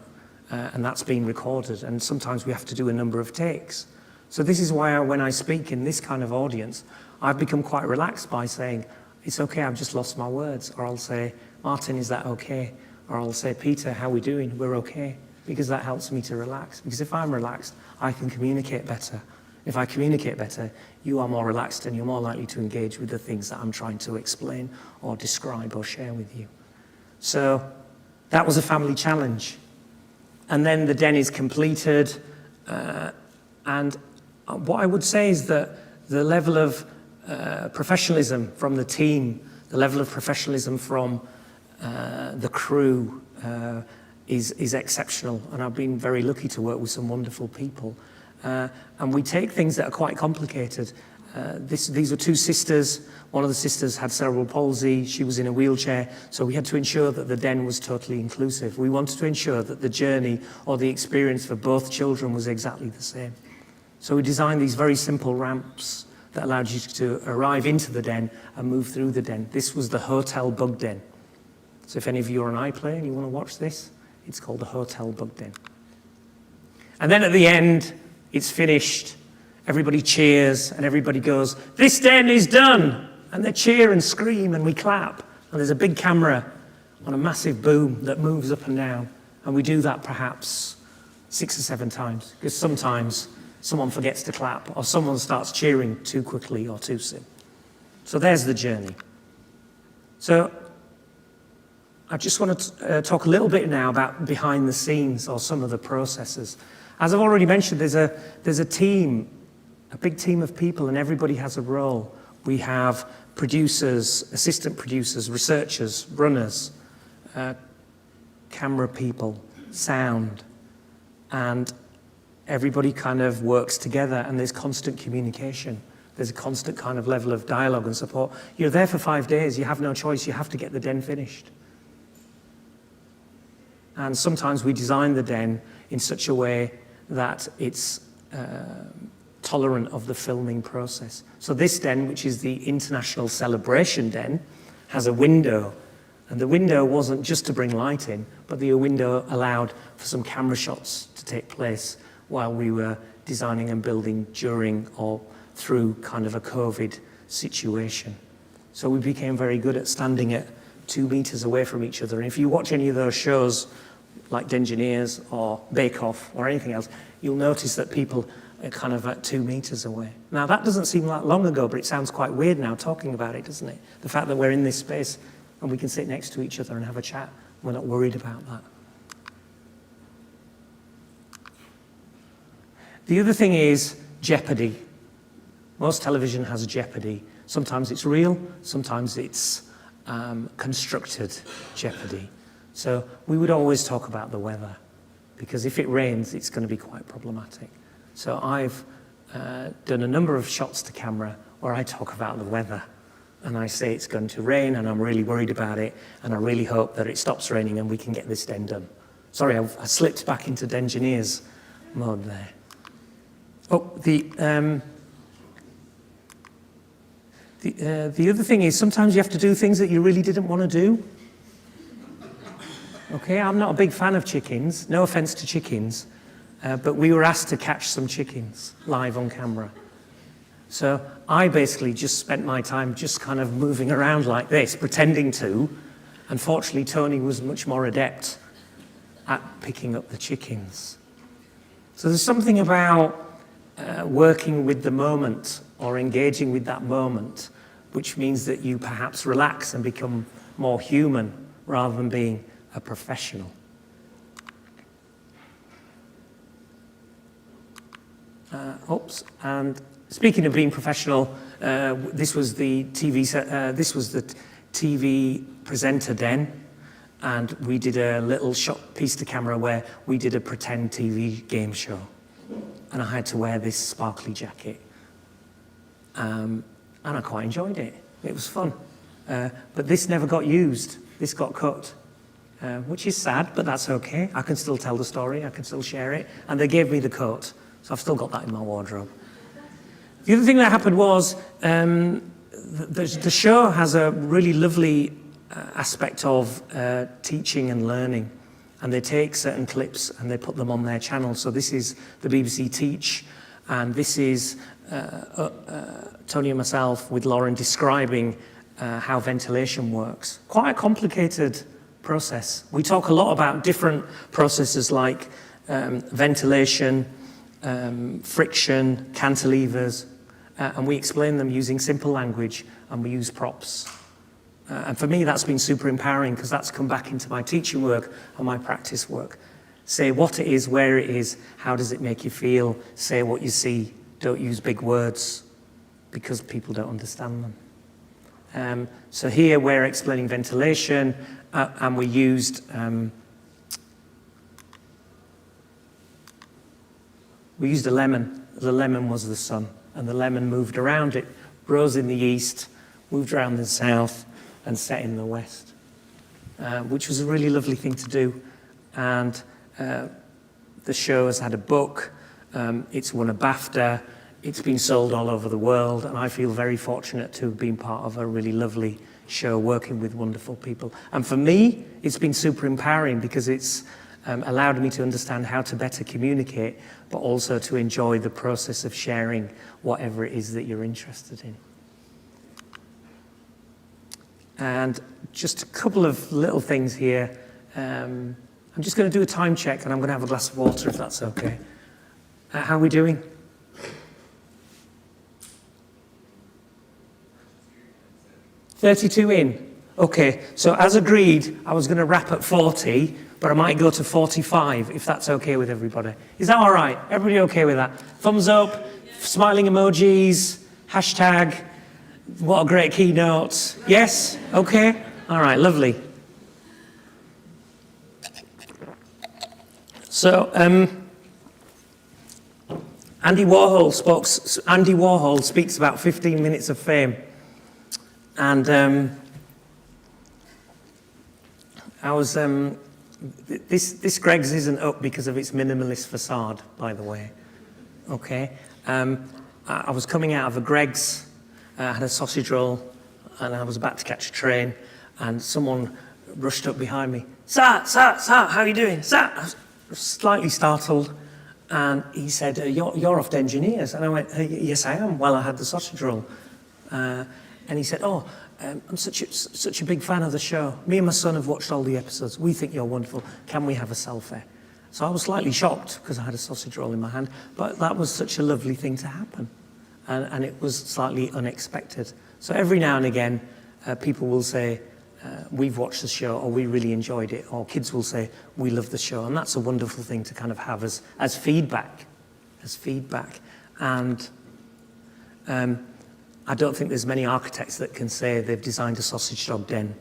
Speaker 5: and that's being recorded, and sometimes we have to do a number of takes. So this is why when I speak in this kind of audience, I've become quite relaxed by saying, it's okay, I've just lost my words, or I'll say, Martin, is that okay? Or I'll say, Peter, how are we doing? We're okay. Because that helps me to relax. Because if I'm relaxed, I can communicate better. If I communicate better, you are more relaxed and you're more likely to engage with the things that I'm trying to explain or describe or share with you. So that was a family challenge. And then the den is completed. And what I would say is that the level of professionalism from the team, the level of professionalism from the crew, is exceptional, and I've been very lucky to work with some wonderful people. And we take things that are quite complicated. These were 2 sisters. One of the sisters had cerebral palsy. She was in a wheelchair, so we had to ensure that the den was totally inclusive. We wanted to ensure that the journey or the experience for both children was exactly the same. So we designed these very simple ramps that allowed you to arrive into the den and move through the den. This was the hotel bug den. So if any of you are an iPlayer and you want to watch this, it's called the Hotel Bug Den. And then at the end, it's finished. Everybody cheers and everybody goes, this den is done. And they cheer and scream and we clap. And there's a big camera on a massive boom that moves up and down. And we do that perhaps 6 or 7 times, because sometimes someone forgets to clap or someone starts cheering too quickly or too soon. So there's the journey. So I just want to talk a little bit now about behind the scenes or some of the processes. As I've already mentioned, there's a team, a big team of people, and everybody has a role. We have producers, assistant producers, researchers, runners, camera people, sound, and everybody kind of works together, and there's constant communication. There's a constant kind of level of dialogue and support. You're there for 5 days. You have no choice. You have to get the den finished. And sometimes we design the den in such a way that it's tolerant of the filming process. So this den, which is the International Celebration Den, has a window. And the window wasn't just to bring light in, but the window allowed for some camera shots to take place while we were designing and building during or through kind of a COVID situation. So we became very good at standing at 2 meters away from each other. And if you watch any of those shows, like Dengineers or Bake Off or anything else, you'll notice that people are kind of at 2 meters away. Now that doesn't seem that long ago, but it sounds quite weird now talking about it, doesn't it? The fact that we're in this space and we can sit next to each other and have a chat. We're not worried about that. The other thing is jeopardy. Most television has jeopardy. Sometimes it's real, sometimes it's constructed jeopardy. So we would always talk about the weather, because if it rains, it's going to be quite problematic. So I've done a number of shots to camera where I talk about the weather. And I say it's going to rain, and I'm really worried about it, and I really hope that it stops raining and we can get this den done. Sorry, I slipped back into Dengineers mode there. Oh, the other thing is sometimes you have to do things that you really didn't want to do. Okay, I'm not a big fan of chickens, no offense to chickens, but we were asked to catch some chickens live on camera. So I basically just spent my time just kind of moving around like this, pretending to. Unfortunately, Tony was much more adept at picking up the chickens. So there's something about working with the moment or engaging with that moment, which means that you perhaps relax and become more human rather than being a professional. And speaking of being professional, this was the TV presenter den, and we did a little shot piece to camera where we did a pretend TV game show, and I had to wear this sparkly jacket, and I quite enjoyed it. It was fun, but this never got used. This got cut, which is sad, but that's okay. I can still tell the story. I can still share it, and they gave me the coat, so I've still got that in my wardrobe. The other thing that happened was the show has a really lovely aspect of teaching and learning, and they take certain clips and they put them on their channel. So this is the BBC Teach, and this is Tony and myself with Lauren describing how ventilation works. Quite a complicated process. We talk a lot about different processes like ventilation, friction, cantilevers, and we explain them using simple language, and we use props. And for me, that's been super empowering, because that's come back into my teaching work and my practice work. Say what it is, where it is, how does it make you feel, say what you see, don't use big words, because people don't understand them. So here we're explaining ventilation, and we used a lemon. The lemon was the sun, and the lemon moved around. It rose in the east, moved around the south, and set in the west, which was a really lovely thing to do. And the show has had a book. It's won a BAFTA. It's been sold all over the world, and I feel very fortunate to have been part of a really lovely show working with wonderful people. And for me, it's been super empowering, because it's allowed me to understand how to better communicate, but also to enjoy the process of sharing whatever it is that you're interested in. And just a couple of little things here. I'm just going to do a time check, and I'm going to have a glass of water if that's okay. How are we doing? $32 in. Okay, so as agreed, I was going to wrap at 40, but I might go to 45 if that's okay with everybody. Is that all right? Everybody okay with that? Thumbs up, smiling emojis, hashtag, what a great keynote. Yes? Okay? All right, lovely. So, Andy Warhol speaks about 15 minutes of fame. And this Greggs isn't up because of its minimalist facade, by the way. Okay? I was coming out of a Greggs, I had a sausage roll, and I was about to catch a train, and someone rushed up behind me. Sir, how are you doing? Sir! I was slightly startled, and he said, you're off to engineers. And I went, yes, I am. Well, I had the sausage roll. And he said, I'm such a big fan of the show. Me and my son have watched all the episodes. We think you're wonderful. Can we have a selfie? So I was slightly shocked because I had a sausage roll in my hand, but that was such a lovely thing to happen. And it was slightly unexpected. So every now and again, people will say, we've watched the show, or we really enjoyed it, or kids will say, we love the show. And that's a wonderful thing to kind of have as feedback, And I don't think there's many architects that can say they've designed a sausage dog den.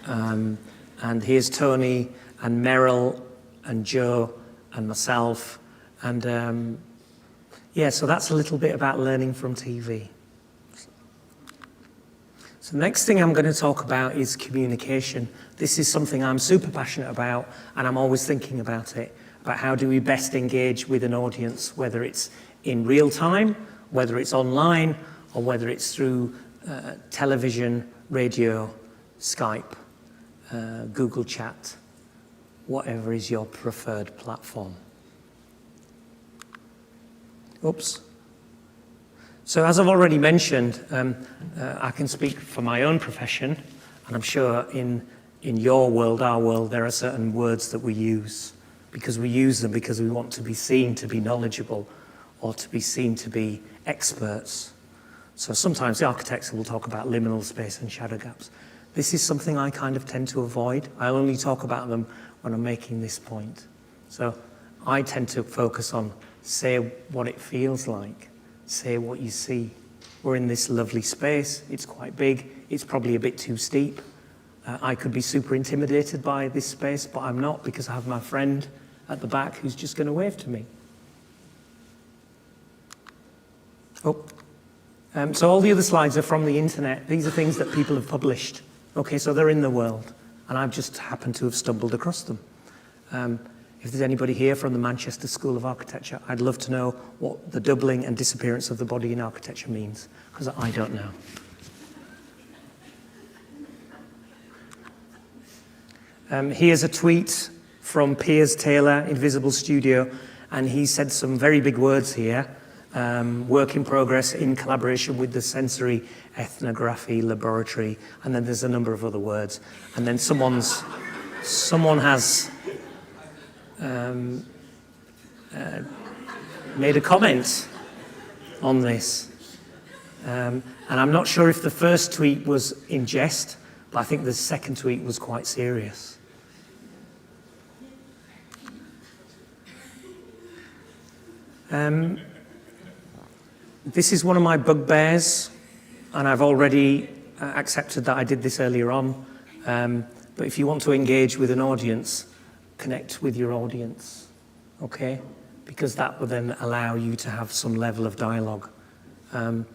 Speaker 5: And here's Tony and Meryl and Joe and myself. And so that's a little bit about learning from TV. So the next thing I'm going to talk about is communication. This is something I'm super passionate about, and I'm always thinking about it, about how do we best engage with an audience, whether it's in real time, whether it's online, or whether it's through television, radio, Skype, Google Chat, whatever is your preferred platform. Oops. So as I've already mentioned, I can speak for my own profession, and I'm sure in your world, our world, there are certain words that we use because we use them because we want to be seen to be knowledgeable or to be seen to be experts. So sometimes the architects will talk about liminal space and shadow gaps. This is something I kind of tend to avoid. I only talk about them when I'm making this point. So I tend to focus on say what it feels like. Say what you see. We're in this lovely space. It's quite big. It's probably a bit too steep. I could be super intimidated by this space, but I'm not because I have my friend at the back who's just going to wave to me. So all the other slides are from the internet. These are things that people have published. Okay, so they're in the world, and I've just happened to have stumbled across them. If there's anybody here from the Manchester School of Architecture, I'd love to know what the doubling and disappearance of the body in architecture means, because I don't know. Here's a tweet from Piers Taylor, Invisible Studio, and he said some very big words here. Work in progress in collaboration with the Sensory Ethnography Laboratory, and then there's a number of other words. And then someone has made a comment on this. And I'm not sure if the first tweet was in jest, but I think the second tweet was quite serious. This is one of my bugbears, and I've already accepted that I did this earlier on. But if you want to engage with an audience, connect with your audience, okay? Because that will then allow you to have some level of dialogue. And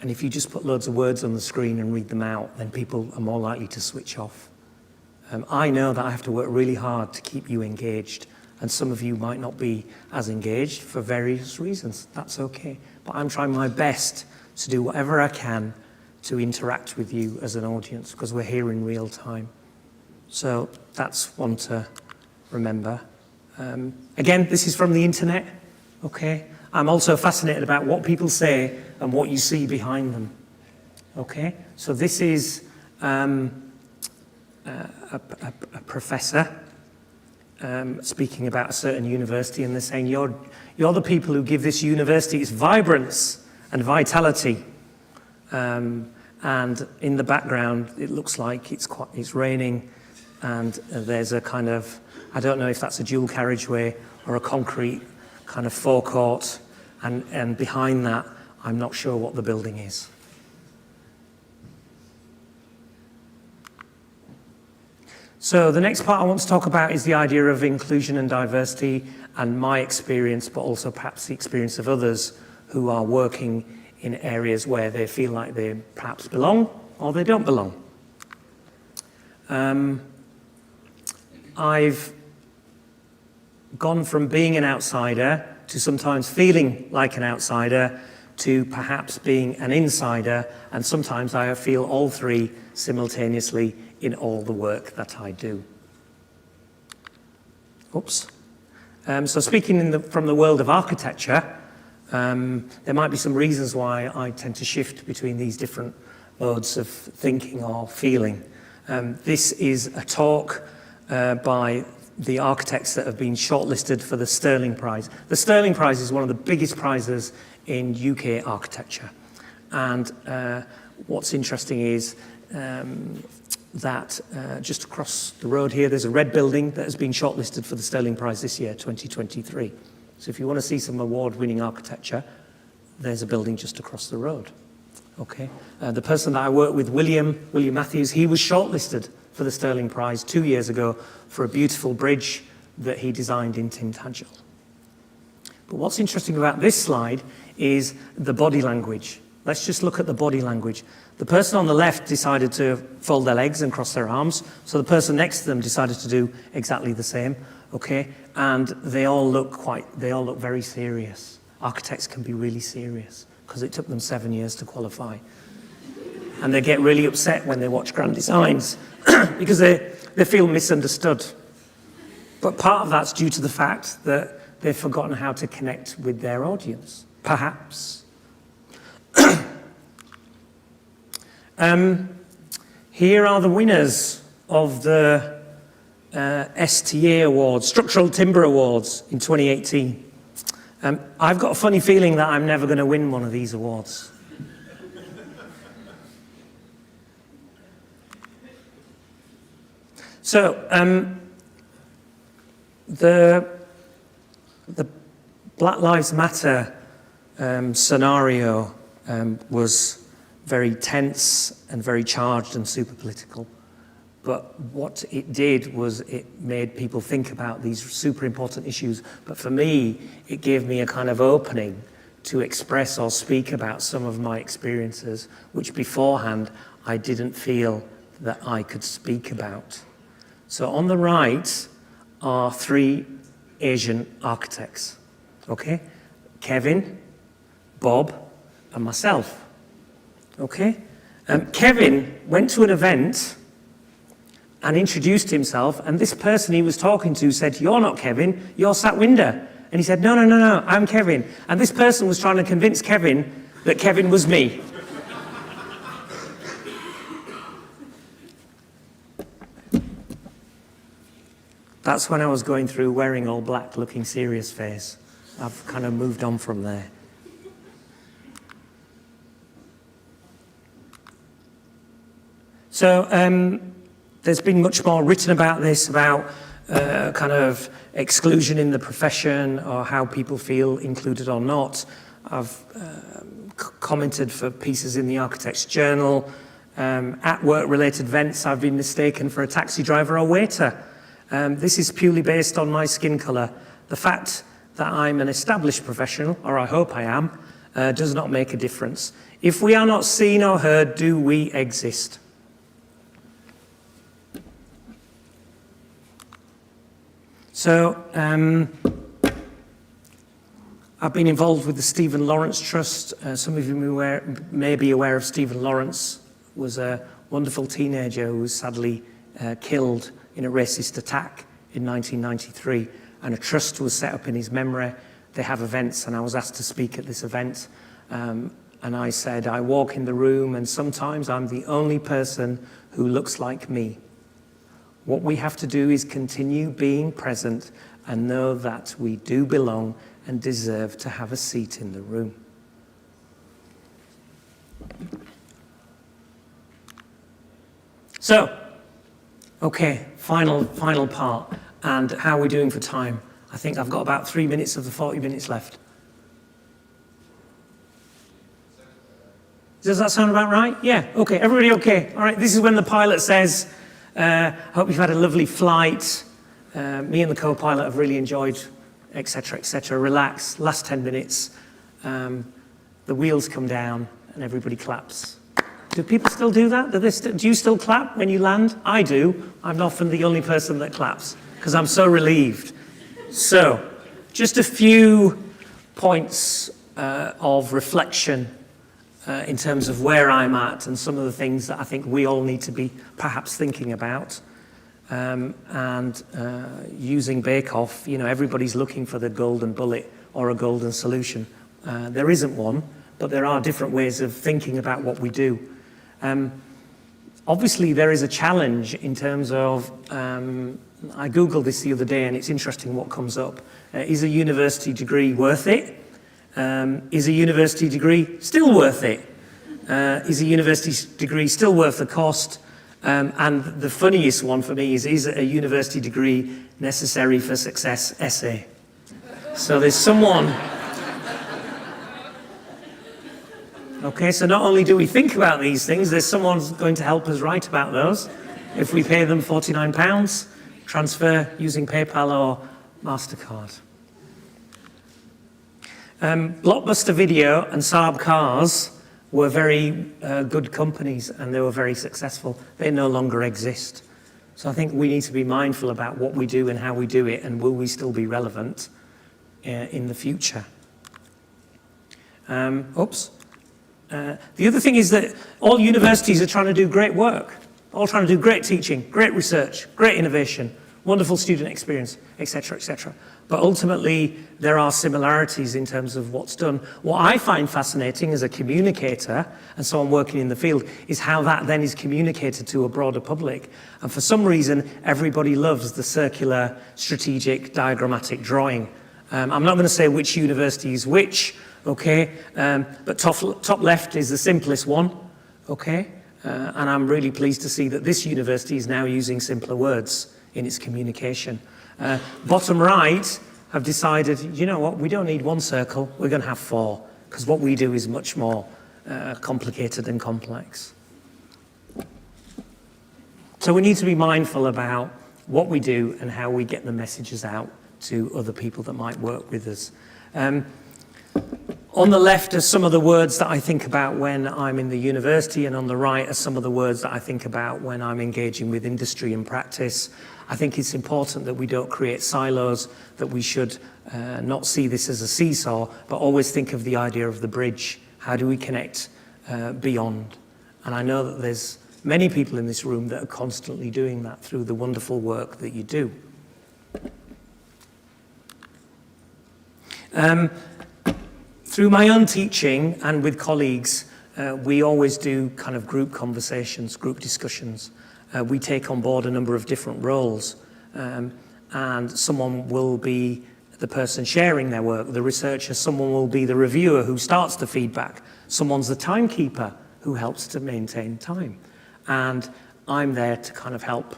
Speaker 5: if you just put loads of words on the screen and read them out, then people are more likely to switch off. I know that I have to work really hard to keep you engaged, and some of you might not be as engaged for various reasons. That's okay. But I'm trying my best to do whatever I can to interact with you as an audience, because we're here in real time. So that's one to remember. Again, this is from the internet, okay? I'm also fascinated about what people say and what you see behind them, okay? So this is a professor speaking about a certain university, and they're saying, you're the people who give this university its vibrance and vitality. And in the background, it looks like it's raining, and there's a kind of, I don't know if that's a dual carriageway or a concrete kind of forecourt, and behind that, I'm not sure what the building is. So the next part I want to talk about is the idea of inclusion and diversity and my experience, but also perhaps the experience of others who are working in areas where they feel like they perhaps belong or they don't belong. I've gone from being an outsider to sometimes feeling like an outsider to perhaps being an insider, and sometimes I feel all three simultaneously in all the work that I do. Oops. So speaking from the world of architecture, there might be some reasons why I tend to shift between these different modes of thinking or feeling. This is a talk by the architects that have been shortlisted for the Sterling Prize. The Sterling Prize is one of the biggest prizes in UK architecture. And what's interesting is that just across the road here, there's a red building that has been shortlisted for the Sterling Prize this year, 2023. So if you want to see some award-winning architecture, there's a building just across the road. Okay. The person that I work with, William Matthews, he was shortlisted for the Sterling Prize 2 years ago for a beautiful bridge that he designed in Tintagel. But what's interesting about this slide is the body language. Let's just look at the body language. The person on the left decided to fold their legs and cross their arms, so the person next to them decided to do exactly the same, okay? And they all look very serious. Architects can be really serious because it took them 7 years to qualify. And they get really upset when they watch grand designs because they feel misunderstood. But part of that's due to the fact that they've forgotten how to connect with their audience, perhaps. Here are the winners of the STA Awards, Structural Timber Awards in 2018. I've got a funny feeling that I'm never going to win one of these awards. So, the Black Lives Matter scenario was very tense and very charged and super political. But what it did was it made people think about these super important issues. But for me, it gave me a kind of opening to express or speak about some of my experiences, which beforehand I didn't feel that I could speak about. So on the right are 3 Asian architects, okay? Kevin, Bob, and myself. Okay? Kevin went to an event and introduced himself, and this person he was talking to said, "You're not Kevin, you're Satwinder." And he said, No, I'm Kevin. And this person was trying to convince Kevin that Kevin was me. That's when I was going through wearing all black, looking serious face. I've kind of moved on from there. So there's been much more written about this, about kind of exclusion in the profession or how people feel included or not. I've commented for pieces in the Architect's Journal. At work-related events, I've been mistaken for a taxi driver or waiter. This is purely based on my skin colour. The fact that I'm an established professional, or I hope I am, does not make a difference. If we are not seen or heard, do we exist? So, I've been involved with the Stephen Lawrence Trust. Some of you may be aware of Stephen Lawrence. Was a wonderful teenager who was sadly killed in a racist attack in 1993. And a trust was set up in his memory. They have events, and I was asked to speak at this event. And I said, I walk in the room, and sometimes I'm the only person who looks like me. What we have to do is continue being present and know that we do belong and deserve to have a seat in the room. So, okay, final part. And how are we doing for time? I think I've got about 3 minutes of the 40 minutes left. Does that sound about right? Yeah, okay, everybody okay? All right, this is when the pilot says, Hope you've had a lovely flight. Me and the co-pilot have really enjoyed, etc., etc. Relax, last 10 minutes. The wheels come down and everybody claps. Do people still do that? Do you still clap when you land? I do. I'm often the only person that claps because I'm so relieved. So, just a few points of reflection in terms of where I'm at and some of the things that I think we all need to be perhaps thinking about. Using Bake Off, you know, everybody's looking for the golden bullet or a golden solution. There isn't one, but there are different ways of thinking about what we do. Obviously, there is a challenge in terms of, I Googled this the other day and it's interesting what comes up. Is a university degree worth it? Is a university degree still worth it? Is a university degree still worth the cost? And the funniest one for me is a university degree necessary for success essay? So there's someone... Okay, so not only do we think about these things, there's someone going to help us write about those. If we pay them £49, transfer using PayPal or MasterCard. Blockbuster Video and Saab Cars were very good companies and they were very successful. They no longer exist. So I think we need to be mindful about what we do and how we do it and will we still be relevant in the future. The other thing is that all universities are trying to do great work, all trying to do great teaching, great research, great innovation, wonderful student experience, etc., etc. But ultimately, there are similarities in terms of what's done. What I find fascinating as a communicator, and someone working in the field, is how that then is communicated to a broader public. And for some reason, everybody loves the circular, strategic, diagrammatic drawing. I'm not going to say which university is which, okay, but top left is the simplest one, okay, and I'm really pleased to see that this university is now using simpler words in its communication. Bottom right have decided, you know what, we don't need one circle, we're going to have 4, because what we do is much more complicated and complex. So we need to be mindful about what we do and how we get the messages out to other people that might work with us. On the left are some of the words that I think about when I'm in the university, and on the right are some of the words that I think about when I'm engaging with industry and practice. I think it's important that we don't create silos, that we should not see this as a seesaw, but always think of the idea of the bridge. How do we connect beyond? And I know that there's many people in this room that are constantly doing that through the wonderful work that you do. Through my own teaching and with colleagues, we always do kind of group conversations, group discussions. We take on board a number of different roles, and someone will be the person sharing their work, the researcher, someone will be the reviewer who starts the feedback, someone's the timekeeper who helps to maintain time. And I'm there to kind of help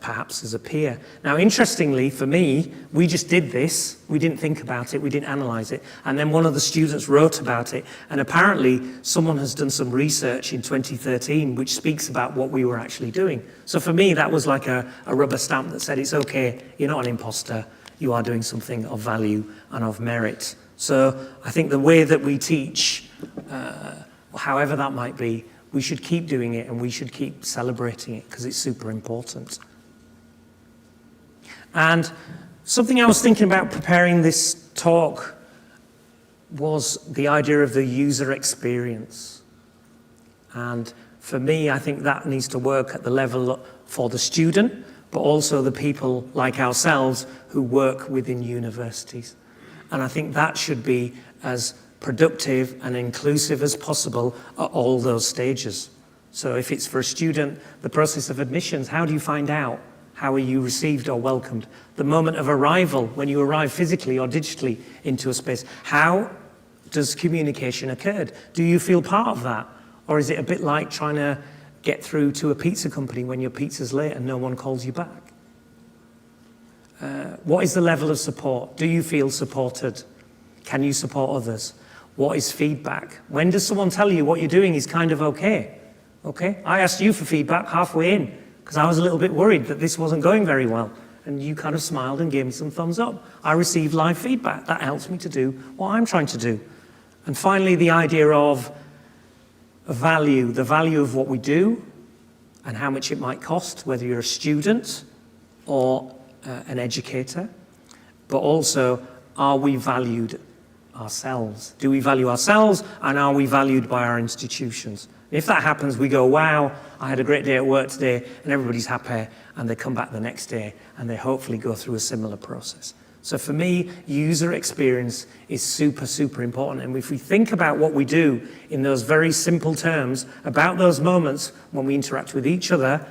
Speaker 5: perhaps as a peer. Now, interestingly, for me, we just did this. We didn't think about it. We didn't analyze it. And then one of the students wrote about it. And apparently, someone has done some research in 2013 which speaks about what we were actually doing. So for me, that was like a rubber stamp that said, it's okay, you're not an imposter. You are doing something of value and of merit. So I think the way that we teach, however that might be, we should keep doing it and we should keep celebrating it because it's super important. And something I was thinking about preparing this talk was the idea of the user experience. And for me, I think that needs to work at the level for the student, but also the people like ourselves who work within universities. And I think that should be as productive and inclusive as possible at all those stages. So if it's for a student, the process of admissions, how do you find out? How are you received or welcomed? The moment of arrival, when you arrive physically or digitally into a space, how does communication occur? Do you feel part of that? Or is it a bit like trying to get through to a pizza company when your pizza's late and no one calls you back? What is the level of support? Do you feel supported? Can you support others? What is feedback? When does someone tell you what you're doing is kind of okay? Okay? I asked you for feedback halfway in. because I was a little bit worried that this wasn't going very well. And you kind of smiled and gave me some thumbs up. I received live feedback. That helps me to do what I'm trying to do. And finally, the idea of value, the value of what we do and how much it might cost, whether you're a student or an educator. But also, are we valued ourselves? Do we value ourselves, and are we valued by our institutions? If that happens, we go, wow, I had a great day at work today, and everybody's happy, and they come back the next day, and they hopefully go through a similar process. So for me, user experience is super, super important. And if we think about what we do in those very simple terms, about those moments when we interact with each other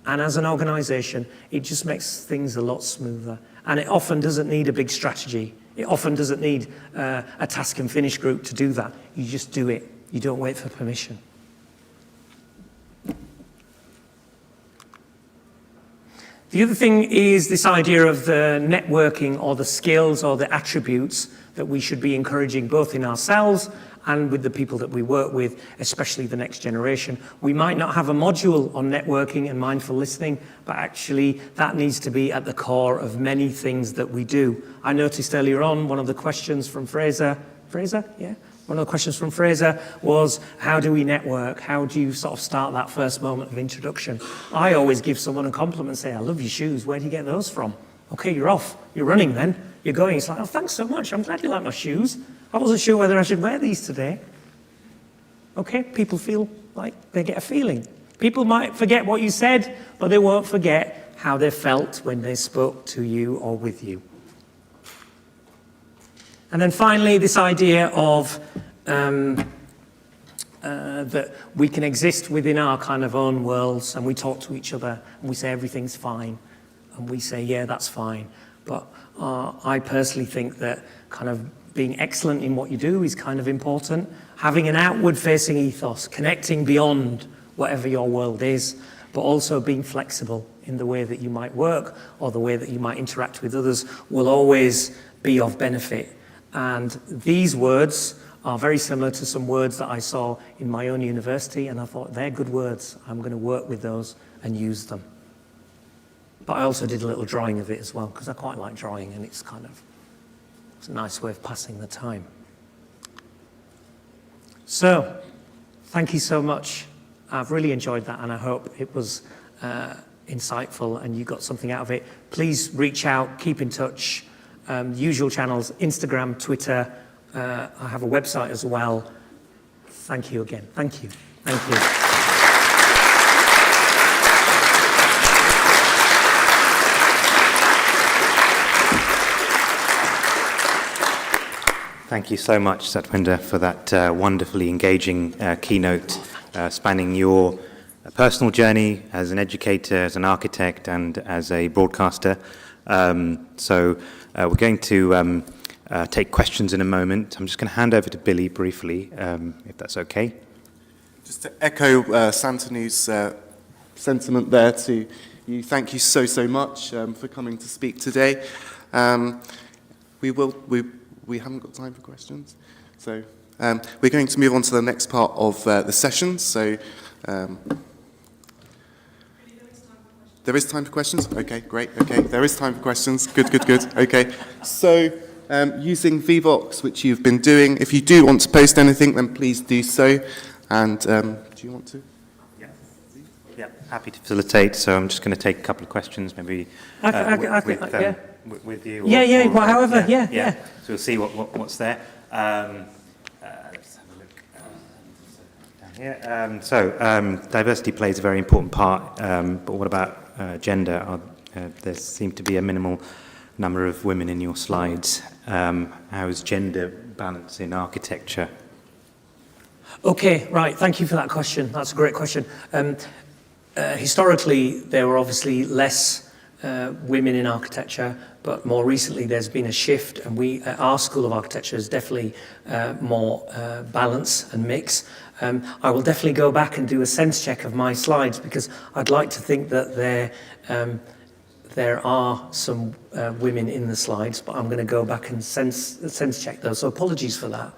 Speaker 5: and as an organization, it just makes things a lot smoother. And it often doesn't need a big strategy. It often doesn't need a task and finish group to do that. You just do it. You don't wait for permission. The other thing is this idea of the networking or the skills or the attributes that we should be encouraging both in ourselves and with the people that we work with, especially the next generation. We might not have a module on networking and mindful listening, but actually that needs to be at the core of many things that we do. I noticed earlier on one of the questions from Fraser, yeah? One of the questions from Fraser was, how do we network? How do you sort of start that first moment of introduction? I always give someone a compliment and say, I love your shoes. Where do you get those from? Okay, you're off. You're running then. You're going. It's like, oh, thanks so much. I'm glad you like my shoes. I wasn't sure whether I should wear these today. Okay, people feel like they get a feeling. People might forget what you said, but they won't forget how they felt when they spoke to you or with you. And then finally, this idea of that we can exist within our kind of own worlds, and we talk to each other, and we say everything's fine, and we say, yeah, that's fine. But I personally think that kind of being excellent in what you do is kind of important. Having an outward-facing ethos, connecting beyond whatever your world is, but also being flexible in the way that you might work or the way that you might interact with others will always be of benefit. And these words are very similar to some words that I saw in my own university, and I thought, they're good words. I'm going to work with those and use them. But I also did a little drawing of it as well, because I quite like drawing, and it's a nice way of passing the time. So, thank you so much. I've really enjoyed that, and I hope it was insightful and you got something out of it. Please reach out, keep in touch. Usual channels, Instagram, Twitter. I have a website as well. Thank you again. Thank you. Thank you.
Speaker 2: Thank you so much, Satwinder, for that wonderfully engaging keynote spanning your personal journey as an educator, as an architect, and as a broadcaster. We're going to take questions in a moment. I'm just going to hand over to Billy briefly, if that's okay.
Speaker 1: Just to echo Santanu's sentiment there to you, thank you so much for coming to speak today. We haven't got time for questions, so we're going to move on to the next part of the session. So there is time for questions? Okay, great. Okay, there is time for questions. Good. Okay, so using Vvox, which you've been doing, if you do want to post anything, then please do so. And do you want to?
Speaker 2: Yeah, happy to facilitate. So I'm just going to take a couple of questions, maybe with you.
Speaker 5: However.
Speaker 2: So we'll see what's there. Let's have a look down here. Diversity plays a very important part, but what about gender? There seemed to be a minimal number of women in your slides. How is gender balance in architecture?
Speaker 5: Okay, right. Thank you for that question. That's a great question. Historically, there were obviously less women in architecture, but more recently there's been a shift, and our School of Architecture is definitely more balance and mix. I will definitely go back and do a sense check of my slides, because I'd like to think that there are some women in the slides, but I'm going to go back and sense check those. So apologies for that.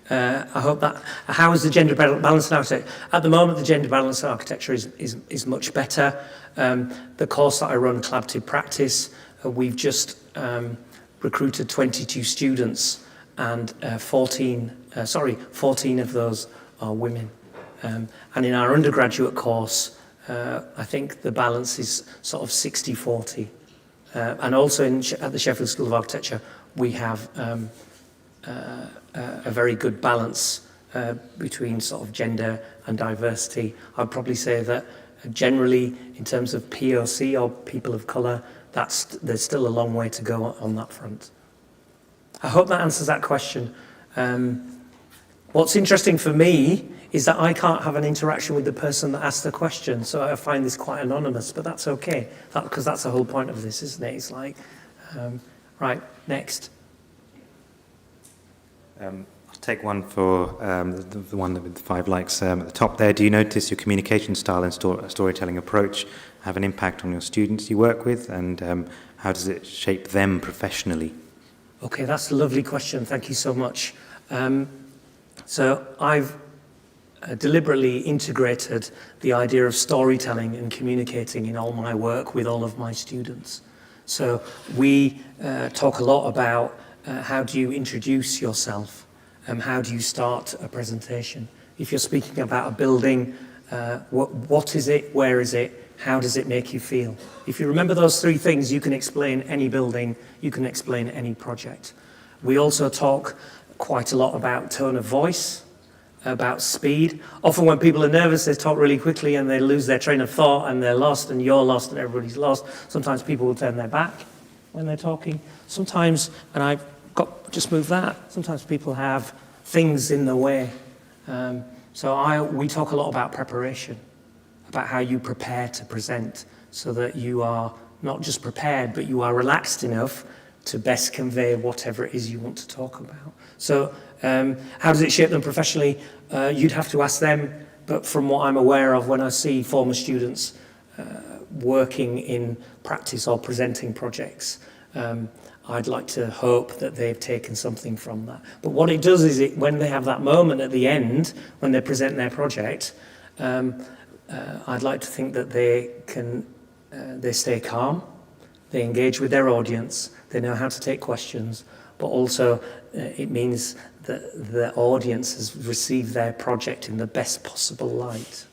Speaker 5: I hope that, how is the gender balance architecture? At the moment, the gender balance architecture is much better. The course that I run, Collaborative Practice, we've just recruited 22 students, and 14 of those are women. And in our undergraduate course, I think the balance is sort of 60-40. And also at the Sheffield School of Architecture, we have a very good balance between sort of gender and diversity. I'd probably say that generally, in terms of POC or people of colour, there's still a long way to go on that front. I hope that answers that question. What's interesting for me is that I can't have an interaction with the person that asked the question, so I find this quite anonymous, but that's okay, because that's the whole point of this, isn't it? It's like, right, next.
Speaker 2: I'll take one for the one with the 5 likes at the top there. Do you notice your communication style and storytelling approach have an impact on your students you work with, and how does it shape them professionally?
Speaker 5: Okay, that's a lovely question. Thank you so much. So I've deliberately integrated the idea of storytelling and communicating in all my work with all of my students. So we talk a lot about how do you introduce yourself, how do you start a presentation. If you're speaking about a building, what is it, where is it, how does it make you feel? If you remember those 3 things, you can explain any building, you can explain any project. We also talk quite a lot about tone of voice, about speed. Often when people are nervous, they talk really quickly and they lose their train of thought and they're lost and you're lost and everybody's lost. Sometimes people will turn their back when they're talking. Sometimes, and I've just moved that, sometimes people have things in the way. We talk a lot about preparation, about how you prepare to present so that you are not just prepared, but you are relaxed enough to best convey whatever it is you want to talk about. So how does it shape them professionally? You'd have to ask them, but from what I'm aware of when I see former students working in practice or presenting projects, I'd like to hope that they've taken something from that. But what it does is when they have that moment at the end, when they present their project, I'd like to think that they stay calm, they engage with their audience, they know how to take questions, but also it means that the audience has received their project in the best possible light.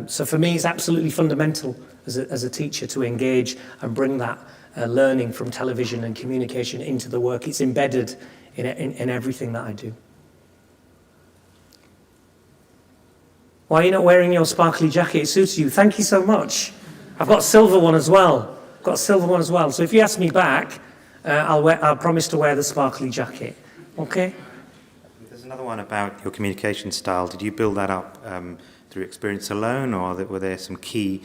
Speaker 5: So for me, it's absolutely fundamental as a teacher to engage and bring that learning from television and communication into the work. It's embedded in everything that I do. Why are you not wearing your sparkly jacket? It suits you. Thank you so much. I've got a silver one as well. So if you ask me back, I'll promise to wear the sparkly jacket. Okay?
Speaker 2: There's another one about your communication style. Did you build that up through experience alone, or were there some key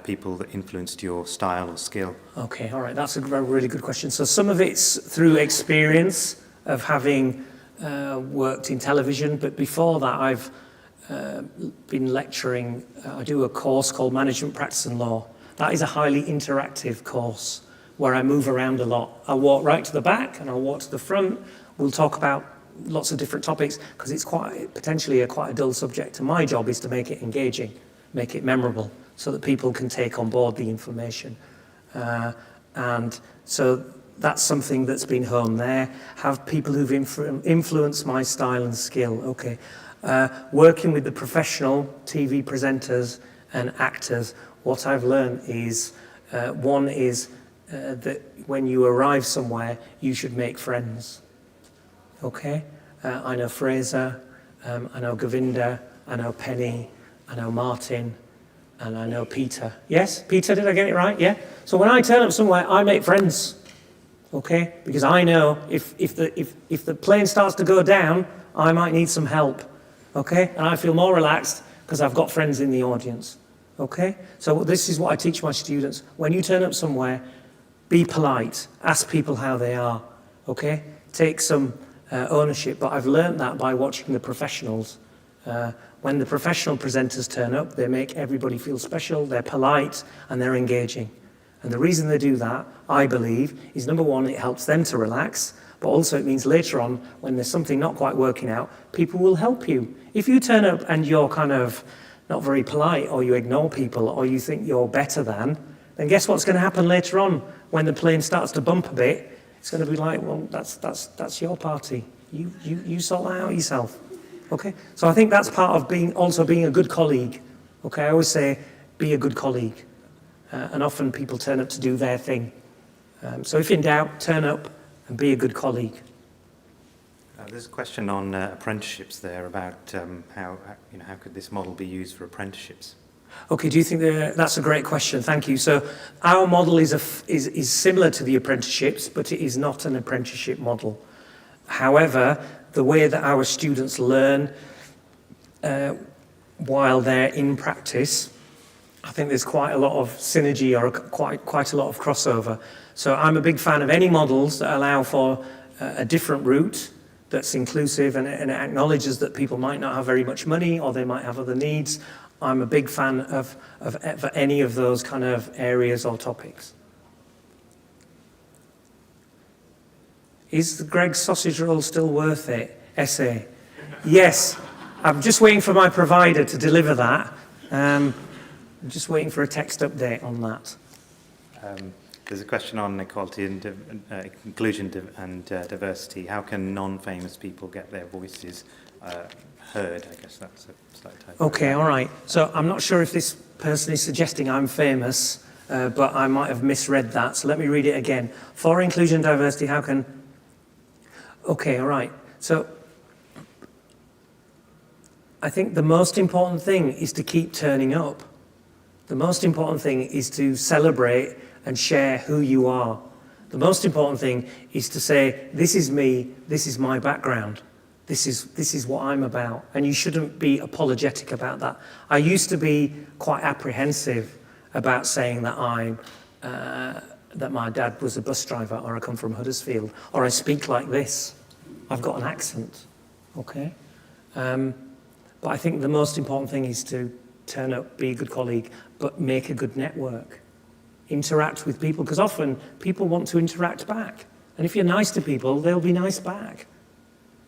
Speaker 2: people that influenced your style or skill?
Speaker 5: Okay, all right. That's a really good question. So some of it's through experience of having worked in television, but before that I've been lecturing. I do a course called Management Practice and Law. That is a highly interactive course where I move around a lot. I'll walk right to the back and I'll walk to the front. We'll talk about lots of different topics because it's potentially quite a dull subject. And my job is to make it engaging, make it memorable so that people can take on board the information. And so that's something that's been honed there. Have people who've influenced my style and skill. Okay. Working with the professional TV presenters and actors, what I've learned is, one is that when you arrive somewhere, you should make friends. Okay? I know Fraser, I know Govinda, I know Penny, I know Martin, and I know Peter. Yes? Peter, did I get it right? Yeah? So when I turn up somewhere, I make friends. Okay? Because I know if the plane starts to go down, I might need some help. Okay? And I feel more relaxed because I've got friends in the audience. Okay? So this is what I teach my students. When you turn up somewhere, be polite. Ask people how they are. Okay? Take some ownership. But I've learned that by watching the professionals. When the professional presenters turn up, they make everybody feel special, they're polite, and they're engaging. And the reason they do that, I believe, is number one, it helps them to relax, but also it means later on, when there's something not quite working out, people will help you. If you turn up and you're kind of not very polite, or you ignore people, or you think you're better than, then guess what's going to happen later on when the plane starts to bump a bit? It's going to be like, well, that's your party. You sort that out yourself. Okay? So I think that's part of being a good colleague. Okay? I always say, be a good colleague. And often people turn up to do their thing. So if in doubt, turn up and be a good colleague.
Speaker 2: There's a question on apprenticeships there about how could this model be used for apprenticeships?
Speaker 5: Okay, do you think that's a great question? Thank you. So our model is similar to the apprenticeships, but it is not an apprenticeship model. However, the way that our students learn while they're in practice, I think there's quite a lot of synergy or quite a lot of crossover. So I'm a big fan of any models that allow for a different route that's inclusive and it acknowledges that people might not have very much money or they might have other needs. I'm a big fan of any of those kind of areas or topics. Is the Greg's sausage roll still worth it? Essay. Yes. I'm just waiting for my provider to deliver that. I'm just waiting for a text update on that.
Speaker 2: There's a question on equality and inclusion and diversity. How can non-famous people get their voices heard? I guess that's a slight typo.
Speaker 5: Okay, all right. So I'm not sure if this person is suggesting I'm famous, but I might have misread that. So let me read it again. For inclusion and diversity, how can... Okay, all right. So I think the most important thing is to keep turning up. The most important thing is to celebrate and share who you are. The most important thing is to say, this is me, this is my background, this is what I'm about, and you shouldn't be apologetic about that. I used to be quite apprehensive about saying that that my dad was a bus driver, or I come from Huddersfield, or I speak like this. I've got an accent, okay? But I think the most important thing is to turn up, be a good colleague, but make a good network. Interact with people, because often people want to interact back. And if you're nice to people, they'll be nice back.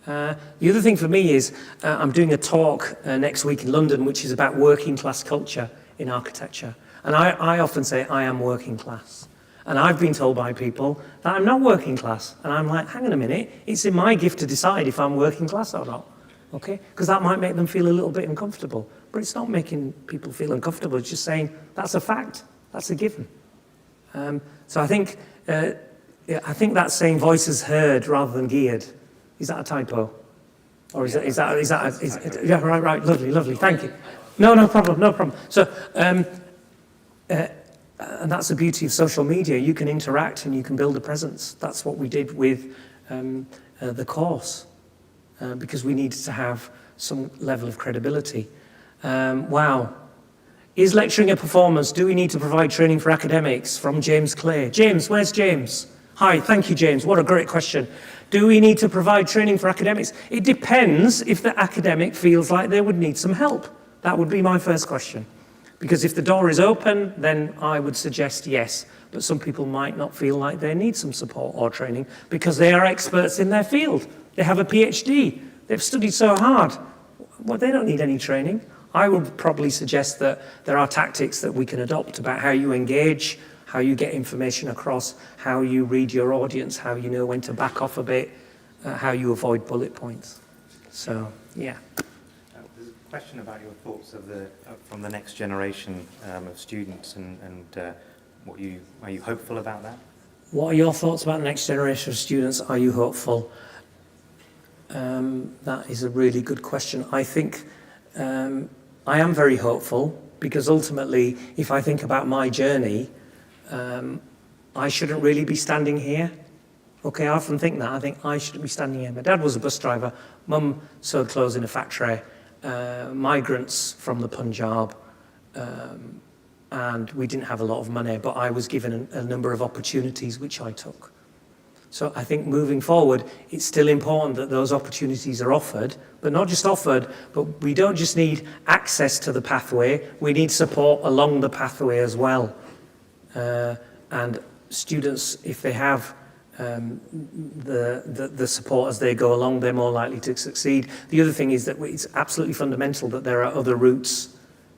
Speaker 5: The other thing for me is I'm doing a talk next week in London, which is about working class culture in architecture. And I often say I am working class. And I've been told by people that I'm not working class. And I'm like, hang on a minute, it's in my gift to decide if I'm working class or not. Okay? Because that might make them feel a little bit uncomfortable. But it's not making people feel uncomfortable. It's just saying that's a fact. That's a given. So I think that's saying voices heard rather than geared. Is that a typo? Or is that yeah, right, lovely, thank you. No problem. So, and that's the beauty of social media. You can interact and you can build a presence. That's what we did with the course, because we needed to have some level of credibility. Wow. Is lecturing a performance? Do we need to provide training for academics? From James Clay. James, where's James? Hi, thank you, James. What a great question. Do we need to provide training for academics? It depends if the academic feels like they would need some help. That would be my first question. Because if the door is open, then I would suggest yes. But some people might not feel like they need some support or training because they are experts in their field. They have a PhD. They've studied so hard. Well, they don't need any training. I would probably suggest that there are tactics that we can adopt about how you engage, how you get information across, how you read your audience, how you know when to back off a bit, how you avoid bullet points. So, yeah.
Speaker 2: There's a question about your thoughts from the next generation of students and are you hopeful about that?
Speaker 5: What are your thoughts about the next generation of students? Are you hopeful? That is a really good question. I think I am very hopeful because ultimately, if I think about my journey, I shouldn't really be standing here. Okay, I often think that. I think I shouldn't be standing here. My dad was a bus driver. Mum sewed clothes in a factory. Migrants from the Punjab. And we didn't have a lot of money, but I was given a number of opportunities which I took. So I think moving forward, it's still important that those opportunities are offered, but not just offered, but we don't just need access to the pathway, we need support along the pathway as well. And students, if they have the support as they go along, they're more likely to succeed. The other thing is that it's absolutely fundamental that there are other routes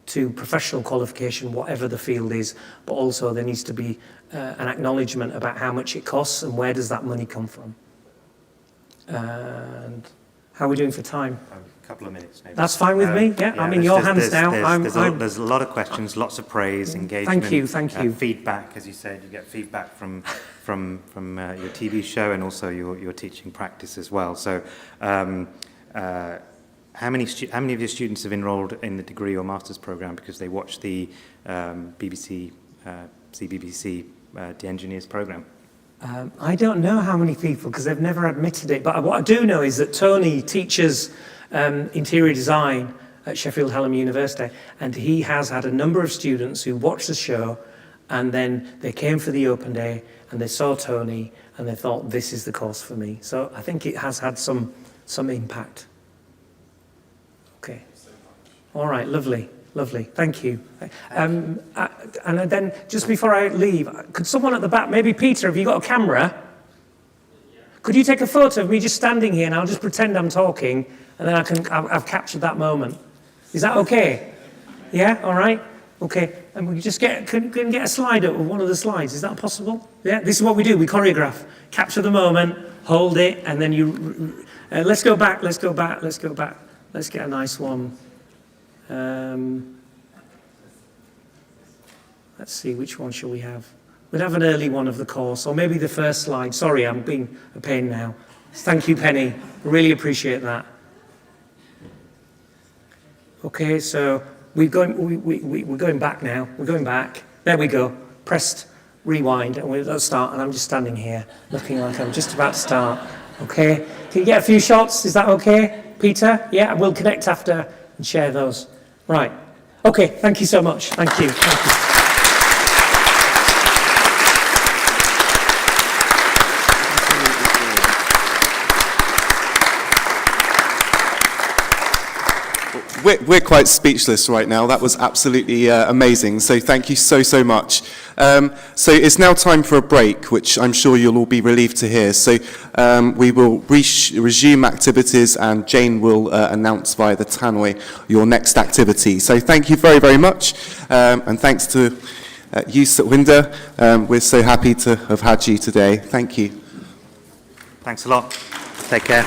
Speaker 5: to professional qualification, whatever the field is, but also there needs to be an acknowledgement about how much it costs and where does that money come from. And how are we doing for time?
Speaker 2: A couple of minutes, maybe.
Speaker 5: That's fine with me. Yeah, I'm in your hands now.
Speaker 2: There's a lot of questions, lots of praise, engagement.
Speaker 5: Thank you.
Speaker 2: Feedback, as you said, you get feedback from your TV show and also your teaching practice as well. So, how many of your students have enrolled in the degree or master's program because they watch the CBBC The Engineers program?
Speaker 5: I don't know how many people, because they've never admitted it, but what I do know is that Tony teaches interior design at Sheffield Hallam University, and he has had a number of students who watched the show, and then they came for the open day, and they saw Tony, and they thought, this is the course for me. So I think it has had some impact. Okay. All right, lovely. Thank you. And then, just before I leave, could someone at the back, maybe Peter, have you got a camera? Could you take a photo of me just standing here, and I'll just pretend I'm talking, and then I've captured that moment. Is that okay? Yeah, all right? Okay, and we just can get a slide up of one of the slides. Is that possible? Yeah, this is what we do. We choreograph. Capture the moment, hold it, and then you... let's go back. Let's get a nice one. Let's see, which one shall we have? We'll have an early one of the course, or maybe the first slide. Sorry, I'm being a pain now. Thank you, Penny. I really appreciate that. Okay, so we're going back now. We're going back. There we go. Pressed rewind, and we'll start. And I'm just standing here, looking like I'm just about to start. Okay, can you get a few shots? Is that okay, Peter? Yeah, we'll connect after and share those. Right. Okay, thank you so much. Thank you.
Speaker 1: We're quite speechless right now. That was absolutely amazing. So thank you so much. So it's now time for a break, which I'm sure you'll all be relieved to hear. So we will resume activities, and Jane will announce via the tannoy your next activity. So thank you very much, and thanks to you, Satwinder. We're so happy to have had you today. Thank you.
Speaker 2: Thanks a lot. Take care.